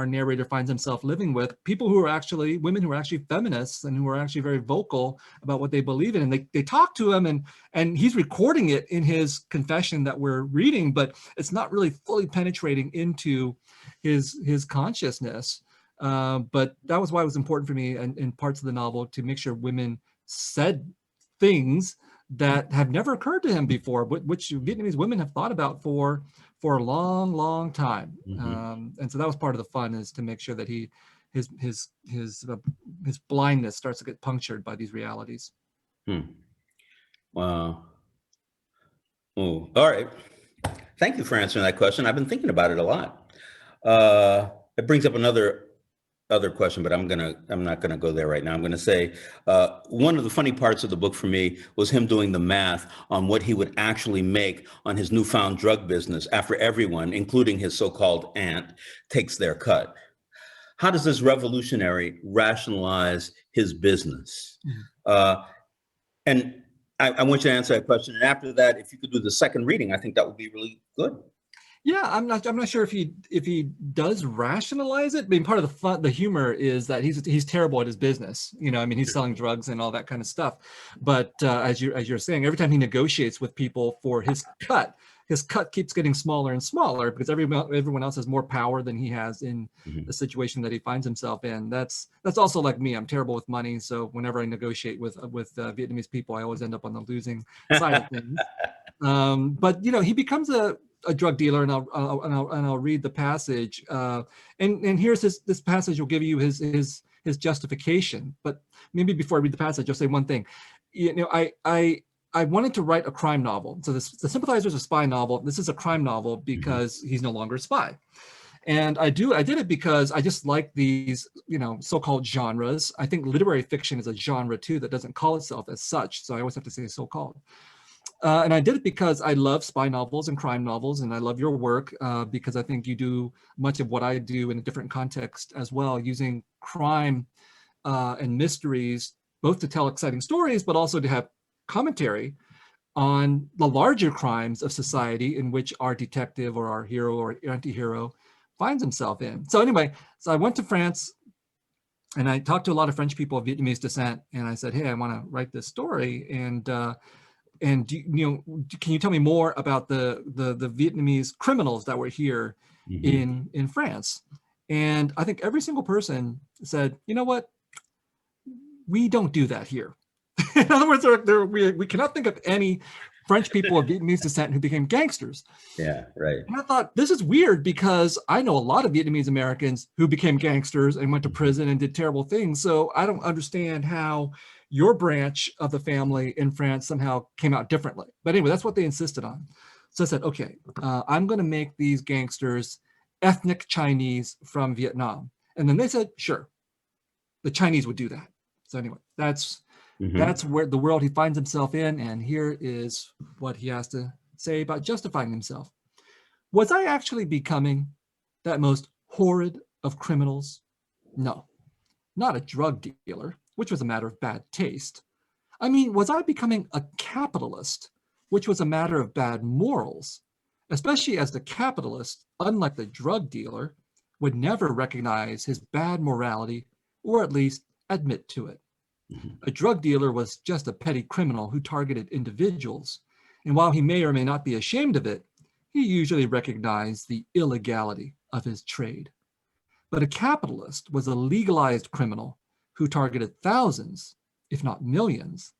narrator finds himself living with, women who are actually feminists and who are actually very vocal about what they believe in. And they talk to him, and he's recording it in his confession that we're reading, but it's not really fully penetrating into his consciousness. But that was why it was important for me in parts of the novel to make sure women said things that have never occurred to him before, which Vietnamese women have thought about for a long, long time. And so that was part of the fun, is to make sure that his blindness starts to get punctured by these realities. Wow. Oh, all right. Thank you for answering that question. I've been thinking about it a lot. It brings up another question, but I'm not gonna go there right now. I'm gonna say one of the funny parts of the book for me was him doing the math on what he would actually make on his newfound drug business after everyone, including his so-called aunt, takes their cut. How does this revolutionary rationalize his business? And I want you to answer that question. And after that, if you could do the second reading, I think that would be really good. Yeah, I'm not sure if he does rationalize it. I mean, part of the fun, the humor is that he's terrible at his business. I mean, he's selling drugs and all that kind of stuff. But as you're saying, every time he negotiates with people for his cut keeps getting smaller and smaller because everyone else has more power than he has in the situation that he finds himself in. That's also like me. I'm terrible with money, so whenever I negotiate with Vietnamese people, I always end up on the losing side of things. But he becomes a drug dealer, and I'll read the passage. And here's this passage will give you his justification. But maybe before I read the passage, I'll say one thing. I wanted to write a crime novel. So the Sympathizer is a spy novel. This is a crime novel because he's no longer a spy. And I did it because I just like these, so-called genres. I think literary fiction is a genre too that doesn't call itself as such. So I always have to say so-called. And I did it because I love spy novels and crime novels, and I love your work because I think you do much of what I do in a different context as well, using crime and mysteries, both to tell exciting stories, but also to have commentary on the larger crimes of society in which our detective or our hero or anti-hero finds himself in. So anyway, I went to France, and I talked to a lot of French people of Vietnamese descent, and I said, hey, I want to write this story, and can you tell me more about the Vietnamese criminals that were here in France? And I think every single person said, you know what, we don't do that here. In other words, we cannot think of any French people of Vietnamese descent who became gangsters. Yeah, right. And I thought, this is weird because I know a lot of Vietnamese Americans who became gangsters and went to prison and did terrible things. So I don't understand how your branch of the family in France somehow came out differently. But anyway, that's what they insisted on. So I said, okay, I'm going to make these gangsters ethnic Chinese from Vietnam. And then they said, sure, the Chinese would do that. So anyway, that's where the world he finds himself in. And here is what he has to say about justifying himself. Was I actually becoming that most horrid of criminals? No, not a drug dealer, which was a matter of bad taste. I mean, was I becoming a capitalist, which was a matter of bad morals, especially as the capitalist, unlike the drug dealer, would never recognize his bad morality or at least admit to it. A drug dealer was just a petty criminal who targeted individuals. And while he may or may not be ashamed of it, he usually recognized the illegality of his trade. But a capitalist was a legalized criminal who targeted thousands, if not millions,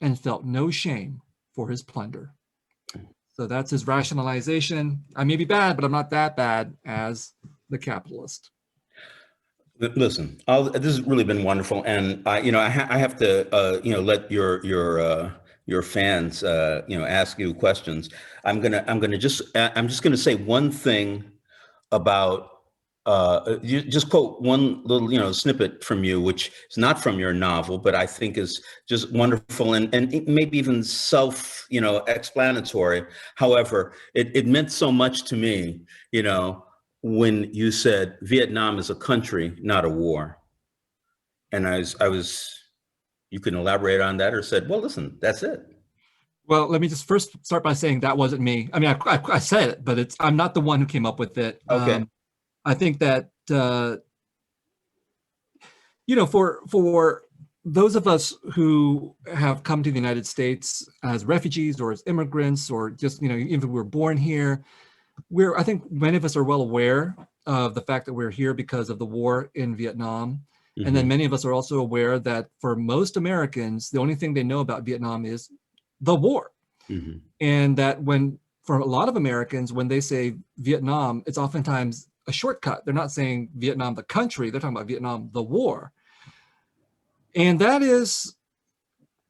and felt no shame for his plunder. So that's his rationalization. I may be bad, but I'm not that bad as the capitalist. Listen, this has really been wonderful, and I have to, let your fans, ask you questions. I'm just gonna say one thing about. You just quote one little, snippet from you, which is not from your novel, but I think is just wonderful and maybe even explanatory. However, it meant so much to me, when you said Vietnam is a country, not a war. And you can elaborate on that, or said, well, listen, that's it. Well, let me just first start by saying that wasn't me. I mean, I said it, but I'm not the one who came up with it. Okay. I think that, for those of us who have come to the United States as refugees or as immigrants, or just, even if we were born here, I think many of us are well aware of the fact that we're here because of the war in Vietnam. Mm-hmm. And then many of us are also aware that for most Americans, the only thing they know about Vietnam is the war. Mm-hmm. And that for a lot of Americans, when they say Vietnam, it's oftentimes a shortcut. They're not saying Vietnam, the country, they're talking about Vietnam, the war. And that is,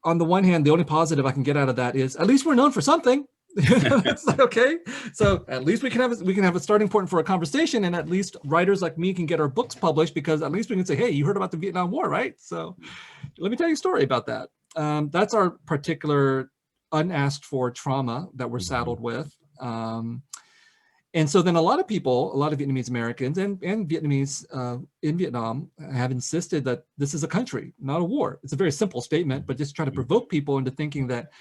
on the one hand, the only positive I can get out of that is at least we're known for something. It's like, okay, so at least we can have a starting point for a conversation, and at least writers like me can get our books published, because at least we can say, hey, you heard about the Vietnam War, right? So let me tell you a story about that. That's our particular unasked for trauma that we're saddled with. And so then a lot of Vietnamese Americans and Vietnamese in Vietnam have insisted that this is a country, not a war. It's a very simple statement, but just try to provoke people into thinking that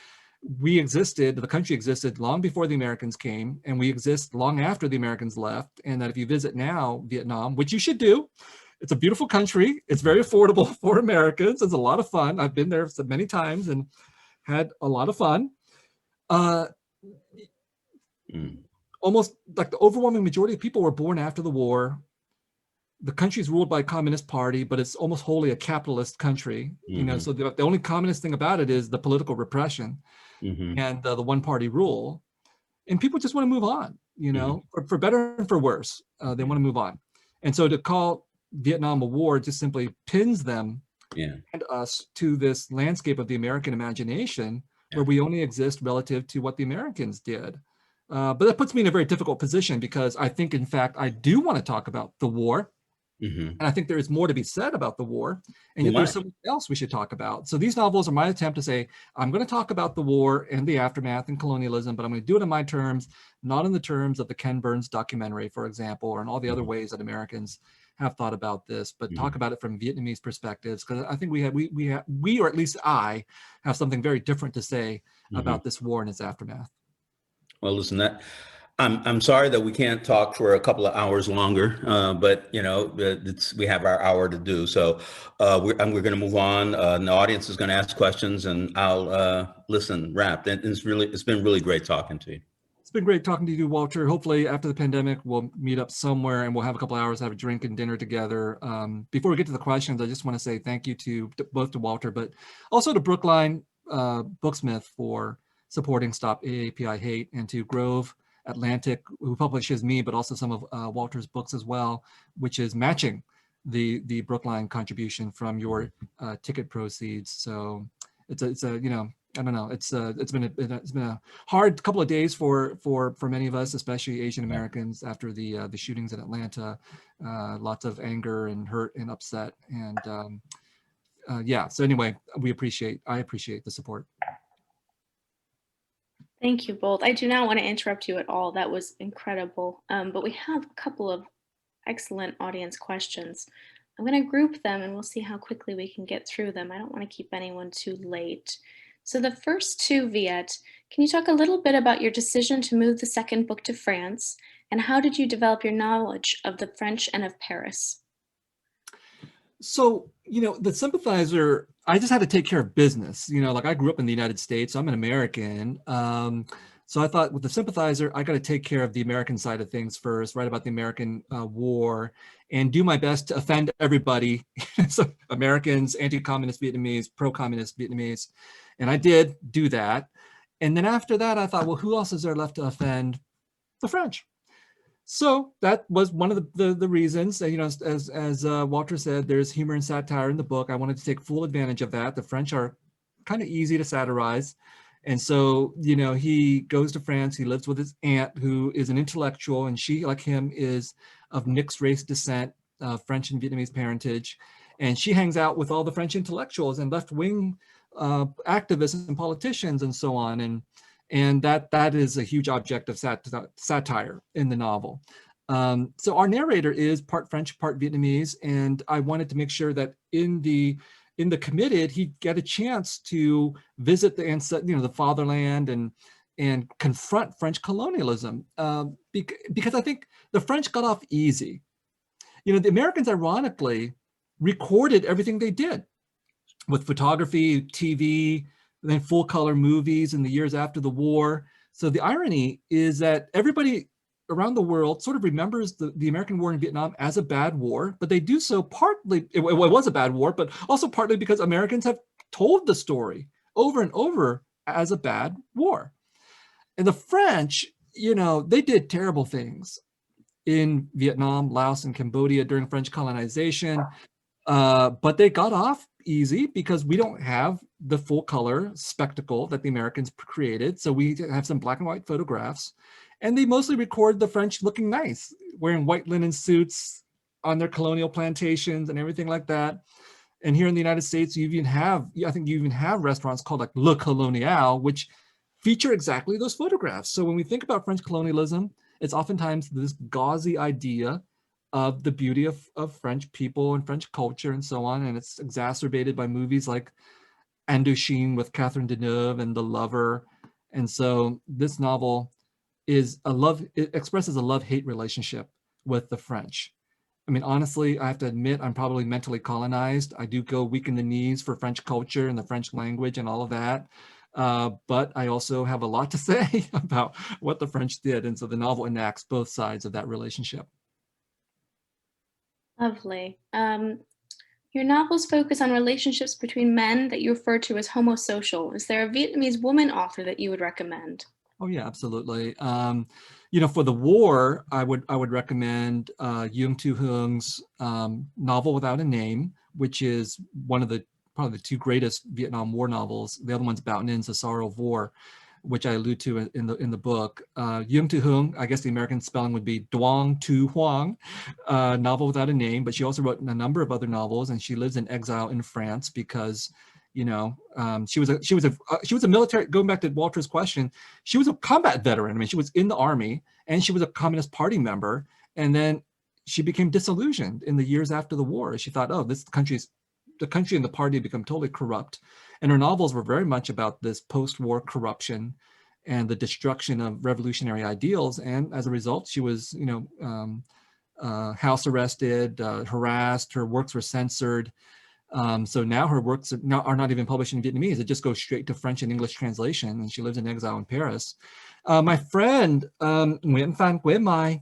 the country existed long before the Americans came, and we exist long after the Americans left. And that if you visit now Vietnam, which you should do, it's a beautiful country. It's very affordable for Americans. It's a lot of fun. I've been there many times and had a lot of fun. Almost like the overwhelming majority of people were born after the war. The country's ruled by a communist party, but it's almost wholly a capitalist country. Mm-hmm. So the only communist thing about it is the political repression, mm-hmm. and the one-party rule. And people just want to move on, mm-hmm. for better and for worse. They want to move on. And so to call Vietnam a war just simply pins them and us to this landscape of the American imagination, where we only exist relative to what the Americans did. But that puts me in a very difficult position, because I think, in fact, I do want to talk about the war. Mm-hmm. And I think there is more to be said about the war. And yet there's something else we should talk about. So these novels are my attempt to say, I'm going to talk about the war and the aftermath and colonialism, but I'm going to do it in my terms, not in the terms of the Ken Burns documentary, for example, or in all the other ways that Americans have thought about this, but talk about it from Vietnamese perspectives, because I think we, or at least I, have something very different to say about this war and its aftermath. Well, listen, I'm sorry that we can't talk for a couple of hours longer, but we have our hour to do. So we're going to move on. The audience is going to ask questions, and I'll listen, wrapped. And it's been really great talking to you. It's been great talking to you, Walter. Hopefully after the pandemic, we'll meet up somewhere and we'll have a couple of hours, have a drink and dinner together. Before we get to the questions, I just want to say thank you to both to Walter, but also to Brookline Booksmith for supporting Stop AAPI Hate, and to Grove Atlantic, who publishes me, but also some of Walter's books as well, which is matching the Brookline contribution from your ticket proceeds. So it's I don't know. It's been a hard couple of days for many of us, especially Asian Americans, after the shootings in Atlanta. Lots of anger and hurt and upset, and So anyway, I appreciate the support. Thank you both. I do not want to interrupt you at all. That was incredible. But we have a couple of excellent audience questions. I'm going to group them and we'll see how quickly we can get through them. I don't want to keep anyone too late. So the first two, Viet, can you talk a little bit about your decision to move the second book to France, and how did you develop your knowledge of the French and of Paris? So, The Sympathizer, I just had to take care of business. You know, like I grew up in the United States, so I'm an American. So I thought with the sympathizer, I got to take care of the American side of things first, write about the American war, and do my best to offend everybody. So Americans, anti-communist Vietnamese, pro-communist Vietnamese. And I did do that. And then after that, I thought, well, who else is there left to offend? The French. So that was one of the reasons, you know, as Walter said, there's humor and satire in the book. I wanted to take full advantage of that. The French are kind of easy to satirize. And so, you know, he goes to France, he lives with his aunt who is an intellectual, and she, like him, is of mixed race descent, French and Vietnamese parentage. And she hangs out with all the French intellectuals and left-wing activists and politicians and so on. And that is a huge object of satire in the novel. So our narrator is part French, part Vietnamese, and I wanted to make sure that in the committed, he'd get a chance to visit the fatherland and confront French colonialism, because I think the French got off easy. You know, the Americans, ironically, recorded everything they did with photography, TV, then full color movies in the years after the war. So the irony is that everybody around the world sort of remembers the American war in Vietnam as a bad war, but they do so partly, it was a bad war, but also partly because Americans have told the story over and over as a bad war. And the French, you know, they did terrible things in Vietnam, Laos, and Cambodia during French colonization, but they got off easy because we don't have the full color spectacle that the Americans created. So we have some black and white photographs, and they mostly record the French looking nice, wearing white linen suits on their colonial plantations and everything like that. And here in the United States, I think you even have restaurants called like Le Colonial, which feature exactly those photographs. So when we think about French colonialism, it's oftentimes this gauzy idea of the beauty of French people and French culture and so on. And it's exacerbated by movies like Indochine with Catherine Deneuve and The Lover. And so this novel it expresses a love-hate relationship with the French. I mean, honestly, I have to admit, I'm probably mentally colonized. I do go weak in the knees for French culture and the French language and all of that. But I also have a lot to say about what the French did. And so the novel enacts both sides of that relationship. Lovely. Your novels focus on relationships between men that you refer to as homosocial. Is there a Vietnamese woman author that you would recommend? Oh yeah, absolutely. You know, for the war, I would recommend Yung Tu Hung's novel Without a Name, which is one of probably the two greatest Vietnam War novels. The other one's Bao Nin's A Sorrow of War, which I allude to in the book. Yung Tu Hung, I guess the American spelling would be Duong Tu Huang, novel without a name, but she also wrote a number of other novels, and she lives in exile in France because, you know, she was a military. Going back to Walter's question, she was a combat veteran. I mean, she was in the army, and she was a Communist Party member, and then she became disillusioned in the years after the war. She thought, oh, the country and the party had become totally corrupt. And her novels were very much about this post-war corruption and the destruction of revolutionary ideals. And as a result, she was, you know, house arrested, harassed. Her works were censored. So now her works are not even published in Vietnamese. It just goes straight to French and English translation. And she lives in exile in Paris. My friend, Viet Thanh Nguyen,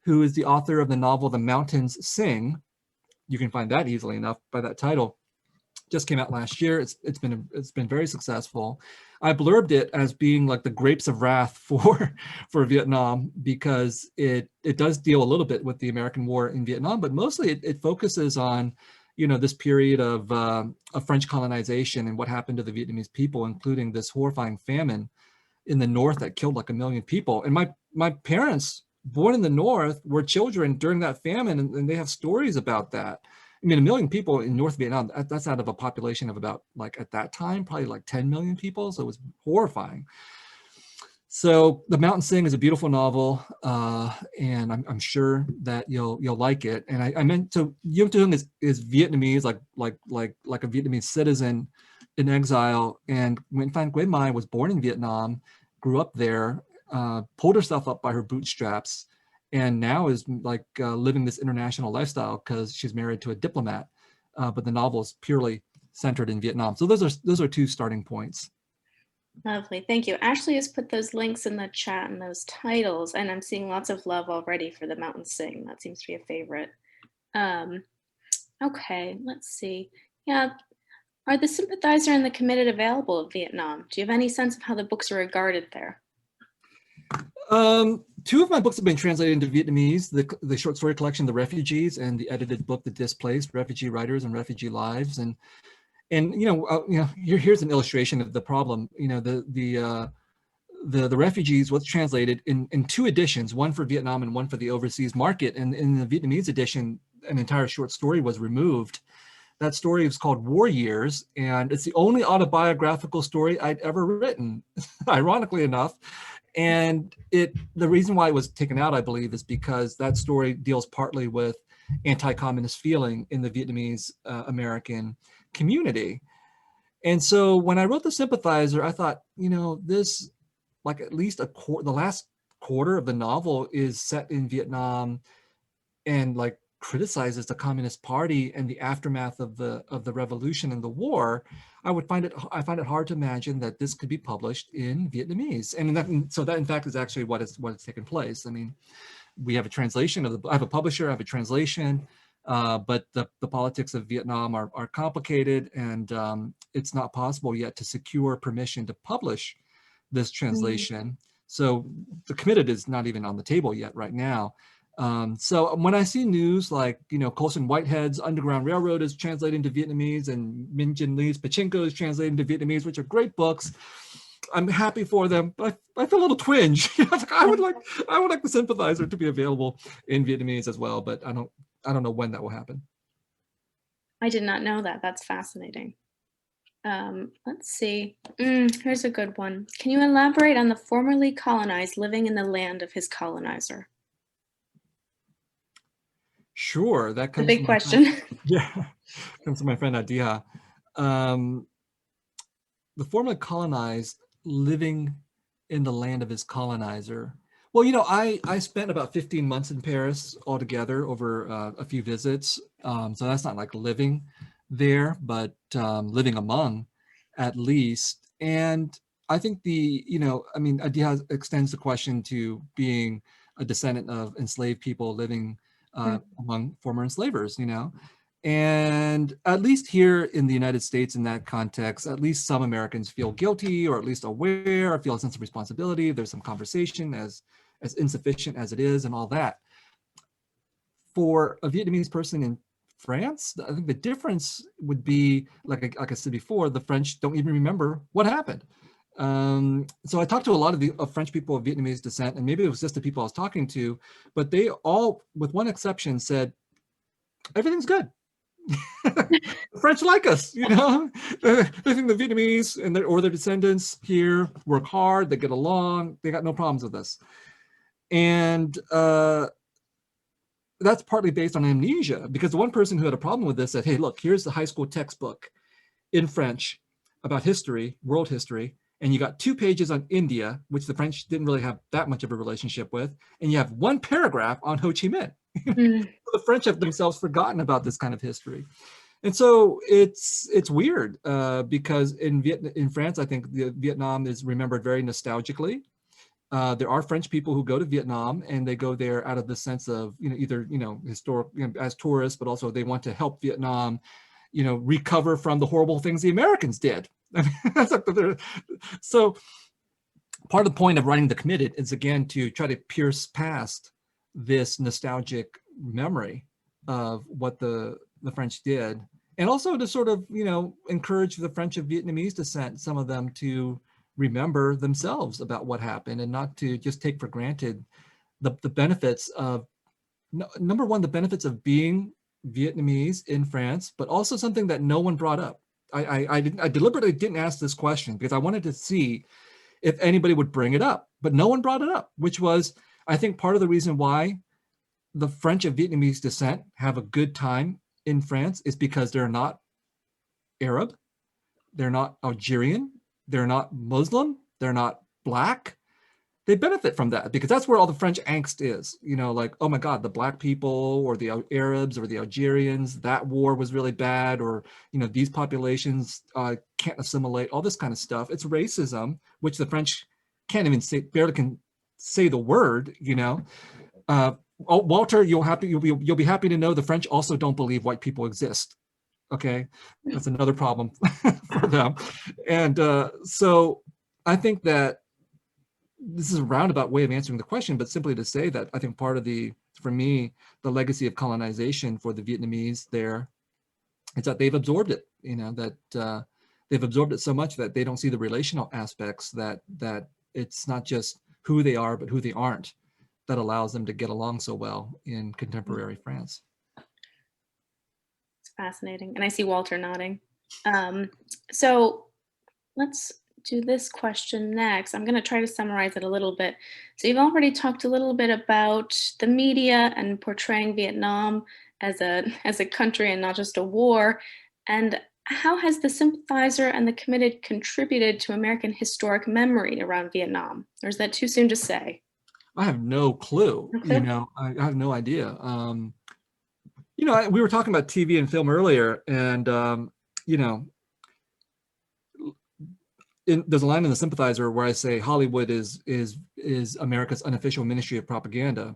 who is the author of the novel The Mountains Sing, you can find that easily enough by that title, just came out last year. It's been very successful. I blurbed it as being like the grapes of wrath for Vietnam, because it does deal a little bit with the American war in Vietnam, but mostly it focuses on, you know, this period of French colonization and what happened to the Vietnamese people, including this horrifying famine in the north that killed like 1 million people. And my parents, born in the north, were children during that famine, and they have stories about that. I mean, 1 million people in North Vietnam, that's out of a population of about, like at that time, probably like 10 million people. So it was horrifying. So The Mountain Sing is a beautiful novel, and I'm sure that you'll like it. And I meant, so Yung Tu Hung is Vietnamese, like a Vietnamese citizen in exile. And Nguyen Phan Quế Mai was born in Vietnam, grew up there, pulled herself up by her bootstraps, and now is like living this international lifestyle because she's married to a diplomat. But the novel is purely centered in Vietnam. So those are two starting points. Lovely. Thank you. Ashley has put those links in the chat and those titles, and I'm seeing lots of love already for The Mountains Sing. That seems to be a favorite. Okay, let's see. Yeah. Are the Sympathizer and the Committed available in Vietnam? Do you have any sense of how the books are regarded there? Two of my books have been translated into Vietnamese, the short story collection, The Refugees, and the edited book, The Displaced, Refugee Writers and Refugee Lives. And here's an illustration of the problem. The Refugees was translated in two editions, one for Vietnam and one for the overseas market. And in the Vietnamese edition, an entire short story was removed. That story is called War Years, and it's the only autobiographical story I'd ever written, ironically enough. And the reason why it was taken out, I believe, is because that story deals partly with anti-communist feeling in the Vietnamese American community. And so when I wrote The Sympathizer, I thought, this, like at least the last quarter of the novel is set in Vietnam and like criticizes the Communist Party and the aftermath of the revolution and the war. I find it hard to imagine that this could be published in Vietnamese. And so that in fact is actually what has taken place. I mean, we have a translation I have a publisher, I have a translation, but the politics of Vietnam are complicated, and it's not possible yet to secure permission to publish this translation. So the Committed is not even on the table yet right now. So when I see news like, Colson Whitehead's Underground Railroad is translated into Vietnamese, and Min Jin Lee's Pachinko is translated into Vietnamese, which are great books, I'm happy for them, but I feel a little twinge. I would like The Sympathizer to be available in Vietnamese as well, but I don't know when that will happen. I did not know that. That's fascinating. Let's see. Here's a good one. Can you elaborate on the formerly colonized living in the land of his colonizer? Sure, that comes. The big question. Comes from my friend Adiha. The formerly colonized living in the land of his colonizer. Well, I spent about 15 months in Paris altogether over a few visits. So that's not like living there, but living among, at least. And I think Adiha extends the question to being a descendant of enslaved people living among former enslavers, and at least here in the United States, in that context, at least some Americans feel guilty, or at least aware, or feel a sense of responsibility. There's some conversation, as insufficient as it is, and all that. For a Vietnamese person in France, I think the difference would be, like I said before, the French don't even remember what happened. So I talked to a lot of French people of Vietnamese descent, and maybe it was just the people I was talking to, but they all, with one exception, said, everything's good. The French like us, They think the Vietnamese or their descendants here work hard, they get along, they got no problems with us. And that's partly based on amnesia, because the one person who had a problem with this said, hey, look, here's the high school textbook in French about history, world history, and you got 2 pages on India, which the French didn't really have that much of a relationship with, and you have 1 paragraph on Ho Chi Minh. The French have themselves forgotten about this kind of history. And so it's weird because in France, I think Vietnam is remembered very nostalgically. There are French people who go to Vietnam, and they go there out of the sense of, either, historic, as tourists, but also they want to help Vietnam, recover from the horrible things the Americans did. So part of the point of writing The Committed is, again, to try to pierce past this nostalgic memory of what the French did, and also to sort of, encourage the French of Vietnamese descent, some of them, to remember themselves about what happened, and not to just take for granted the benefits of, number one, the benefits of being Vietnamese in France, but also something that no one brought up. I deliberately didn't ask this question because I wanted to see if anybody would bring it up, but no one brought it up, which was, I think, part of the reason why the French of Vietnamese descent have a good time in France is because they're not Arab, they're not Algerian, they're not Muslim, they're not Black. they benefit from that because that's where all the French angst is, you know, like, oh my God, the black people or the Arabs or the Algerians, that war was really bad, or, you know, these populations can't assimilate, all this kind of stuff. It's racism, which the French can't even say, barely can say the word, you know. Walter, you'll be happy to know the French also don't believe white people exist. Okay, that's another problem for them. And so I think that this is a roundabout way of answering the question, but simply to say that I think part of for me, the legacy of colonization for the Vietnamese there is that they've absorbed it, you know, that they've absorbed it so much that they don't see the relational aspects, that it's not just who they are, but who they aren't, that allows them to get along so well in contemporary France. It's fascinating. And I see Walter nodding. So let's do this question next. I'm going to try to summarize it a little bit. So you've already talked a little bit about the media and portraying Vietnam as a country and not just a war. And how has the sympathizer and the committed contributed to American historic memory around Vietnam? Or is that too soon to say? I have no clue. Okay. You know, I have no idea. You know, we were talking about TV and film earlier, and you know, there's a line in The Sympathizer where I say Hollywood is America's unofficial ministry of propaganda.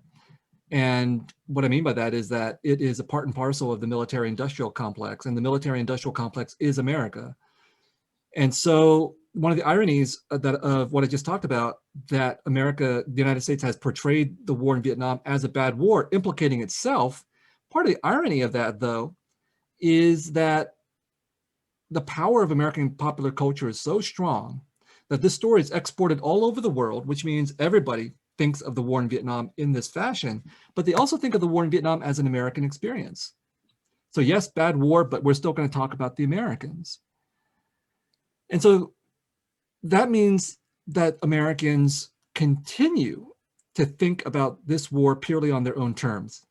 And what I mean by that is that it is a part and parcel of the military-industrial complex, and the military-industrial complex is America. And so one of the ironies of what I just talked about, that the United States has portrayed the war in Vietnam as a bad war, implicating itself. Part of the irony of that, though, is that the power of American popular culture is so strong that this story is exported all over the world, which means everybody thinks of the war in Vietnam in this fashion, but they also think of the war in Vietnam as an American experience. So yes, bad war, but we're still going to talk about the Americans. And so that means that Americans continue to think about this war purely on their own terms.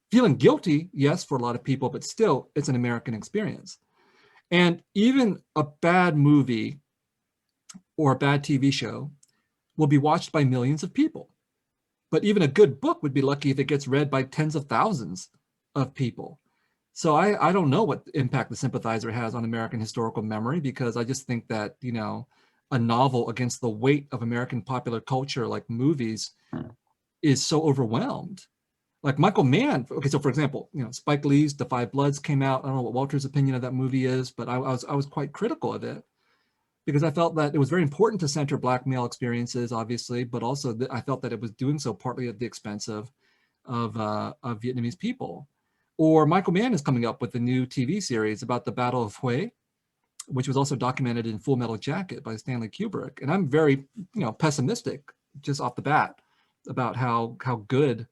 Feeling guilty, yes, for a lot of people, but still it's an American experience. And even a bad movie or a bad TV show will be watched by millions of people. But even a good book would be lucky if it gets read by tens of thousands of people. So I don't know what impact The Sympathizer has on American historical memory, because I just think that, you know, a novel against the weight of American popular culture, like movies, is so overwhelmed. Like Michael Mann, okay, so for example, you know, Spike Lee's The Five Bloods came out. I don't know what Walter's opinion of that movie is, but I was quite critical of it, because I felt that it was very important to center Black male experiences, obviously, but also I felt that it was doing so partly at the expense of Vietnamese people. Or Michael Mann is coming up with a new TV series about the Battle of Hue, which was also documented in Full Metal Jacket by Stanley Kubrick. And I'm very, you know, pessimistic just off the bat about how good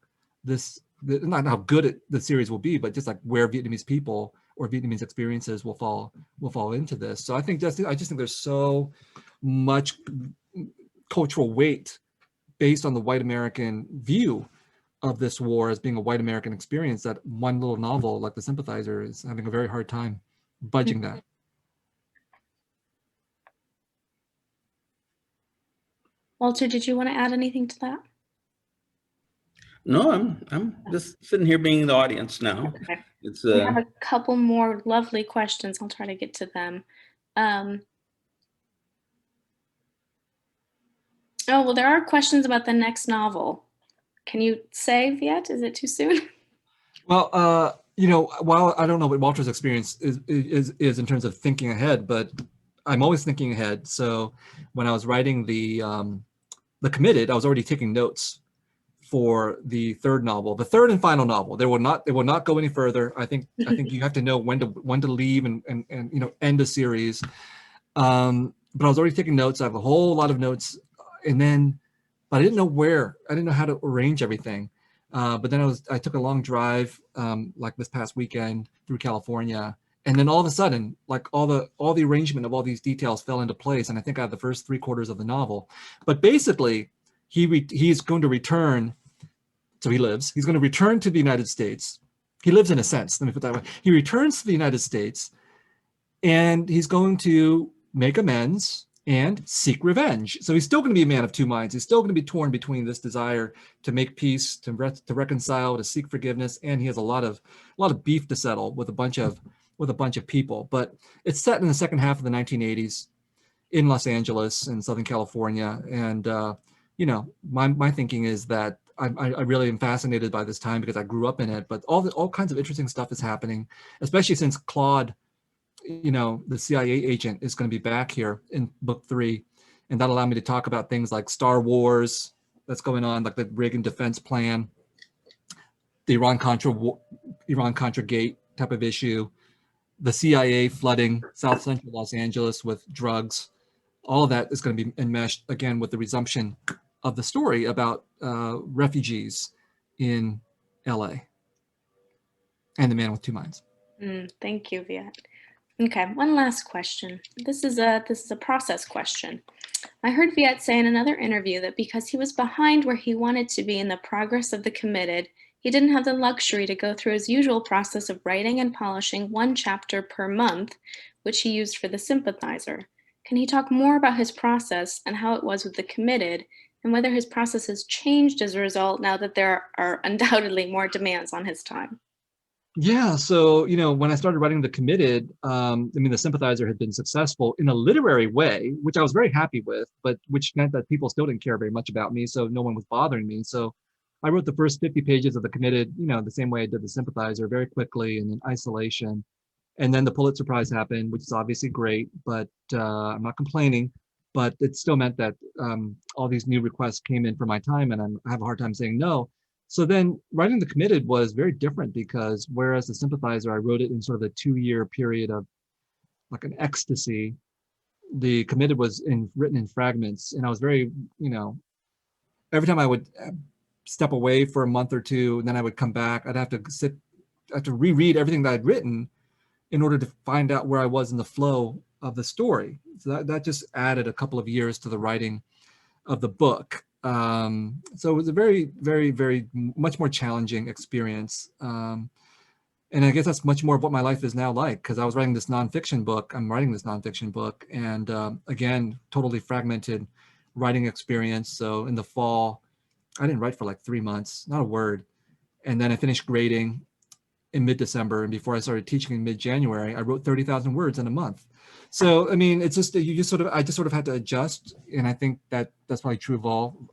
not how good the series will be, but just like where Vietnamese people or Vietnamese experiences will fall into this. So I just think there's so much cultural weight based on the white American view of this war as being a white American experience, that one little novel like The Sympathizer is having a very hard time budging that. Walter, did you want to add anything to that? No, I'm just sitting here being in the audience now. Okay. It's We have a couple more lovely questions. I'll try to get to them. Oh, well, there are questions about the next novel. Can you say, Viet? Is it too soon? Well, you know, while I don't know what Walter's experience is in terms of thinking ahead, but I'm always thinking ahead. So when I was writing the Committed, I was already taking notes for the third novel, the third and final novel. It will not go any further. I think you have to know when to leave and you know, end a series. But I was already taking notes. I have a whole lot of notes, but I didn't know how to arrange everything. But then I took a long drive, like this past weekend, through California, and then all of a sudden, like all the arrangement of all these details fell into place, and I think I have the first 3/4 of the novel. But basically, he's going to return. So he's going to return to the United States. He lives in a sense, let me put it that way. He returns to the United States, and he's going to make amends and seek revenge. So he's still going to be a man of two minds. He's still going to be torn between this desire to make peace, to reconcile, to seek forgiveness, and he has a lot of beef to settle with a bunch of people. But it's set in the second half of the 1980s in Los Angeles in Southern California, and my thinking is that I really am fascinated by this time because I grew up in it. But all kinds of interesting stuff is happening, especially since Claude, the CIA agent, is going to be back here in book 3, and that'll allow me to talk about things like Star Wars that's going on, like the Reagan defense plan, the Iran-Contra Gate type of issue, the CIA flooding South Central Los Angeles with drugs. All of that is going to be enmeshed again with the resumption of the story about refugees in LA and the man with two minds. Thank you, Viet. Okay, one last question. This is a process question. I heard Viet say in another interview that because he was behind where he wanted to be in the progress of The Committed, he didn't have the luxury to go through his usual process of writing and polishing one chapter per month, which he used for The Sympathizer. Can he talk more about his process and how it was with The Committed, and whether his process has changed as a result now that there are undoubtedly more demands on his time? Yeah, so when I started writing The Committed, The Sympathizer had been successful in a literary way, which I was very happy with, but which meant that people still didn't care very much about me, so no one was bothering me. So I wrote the first 50 pages of The Committed, the same way I did The Sympathizer, very quickly and in isolation. And then the Pulitzer Prize happened, which is obviously great, but I'm not complaining. But it still meant that all these new requests came in for my time, and I have a hard time saying no. So then writing The Committed was very different because whereas The Sympathizer, I wrote it in sort of a 2-year period of like an ecstasy, The Committed was written in fragments. And I was very, every time I would step away for a month or two, and then I would come back, I'd have to reread everything that I'd written in order to find out where I was in the flow of the story. So that just added a couple of years to the writing of the book. So it was a very, very, very much more challenging experience. And I guess that's much more of what my life is now like, because I was writing this nonfiction book. I'm writing this nonfiction book, and again, totally fragmented writing experience. So in the fall, I didn't write for like 3 months, not a word. And then I finished grading in mid-December, and before I started teaching in mid-January, I wrote 30,000 words in a month. So it's just I just sort of had to adjust, and I think that's probably true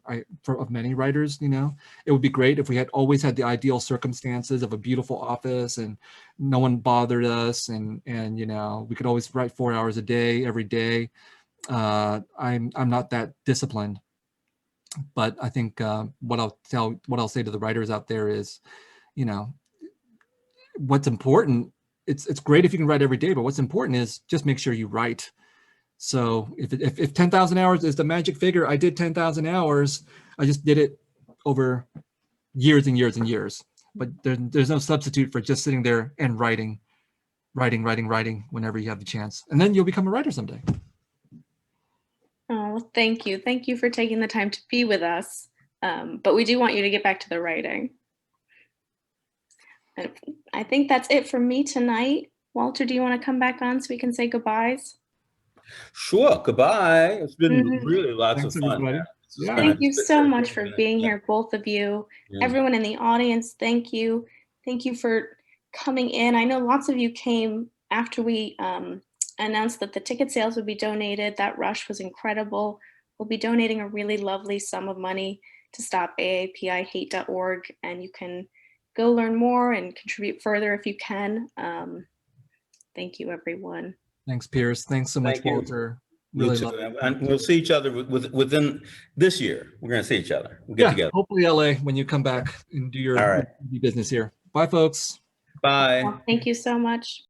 of many writers. It would be great if we had always had the ideal circumstances of a beautiful office and no one bothered us, and we could always write 4 hours a day every day. I'm not that disciplined, but I think what I'll say to the writers out there is, what's important, it's great if you can write every day, but what's important is just make sure you write. So if 10,000 hours is the magic figure, I did 10,000 hours. I just did it over years and years and years. But there's no substitute for just sitting there and writing whenever you have the chance. And then you'll become a writer someday. Oh, thank you. Thank you for taking the time to be with us. But we do want you to get back to the writing. And I think that's it for me tonight. Walter, do you want to come back on so we can say goodbyes? Sure. Goodbye. It's been really lots of fun. Yeah. Thank you so much for being here, both of you. Yeah. Everyone in the audience, thank you. Thank you for coming in. I know lots of you came after we announced that the ticket sales would be donated. That rush was incredible. We'll be donating a really lovely sum of money to stop AAPIHate.org, and you can go learn more and contribute further if you can. Thank you, everyone. Thanks, Pierce. Thanks so much, Walter. Really love it. And we'll see each other within this year. We're going to see each other. We'll get together. Hopefully LA when you come back and do your business here. Bye, folks. Bye. Well, thank you so much.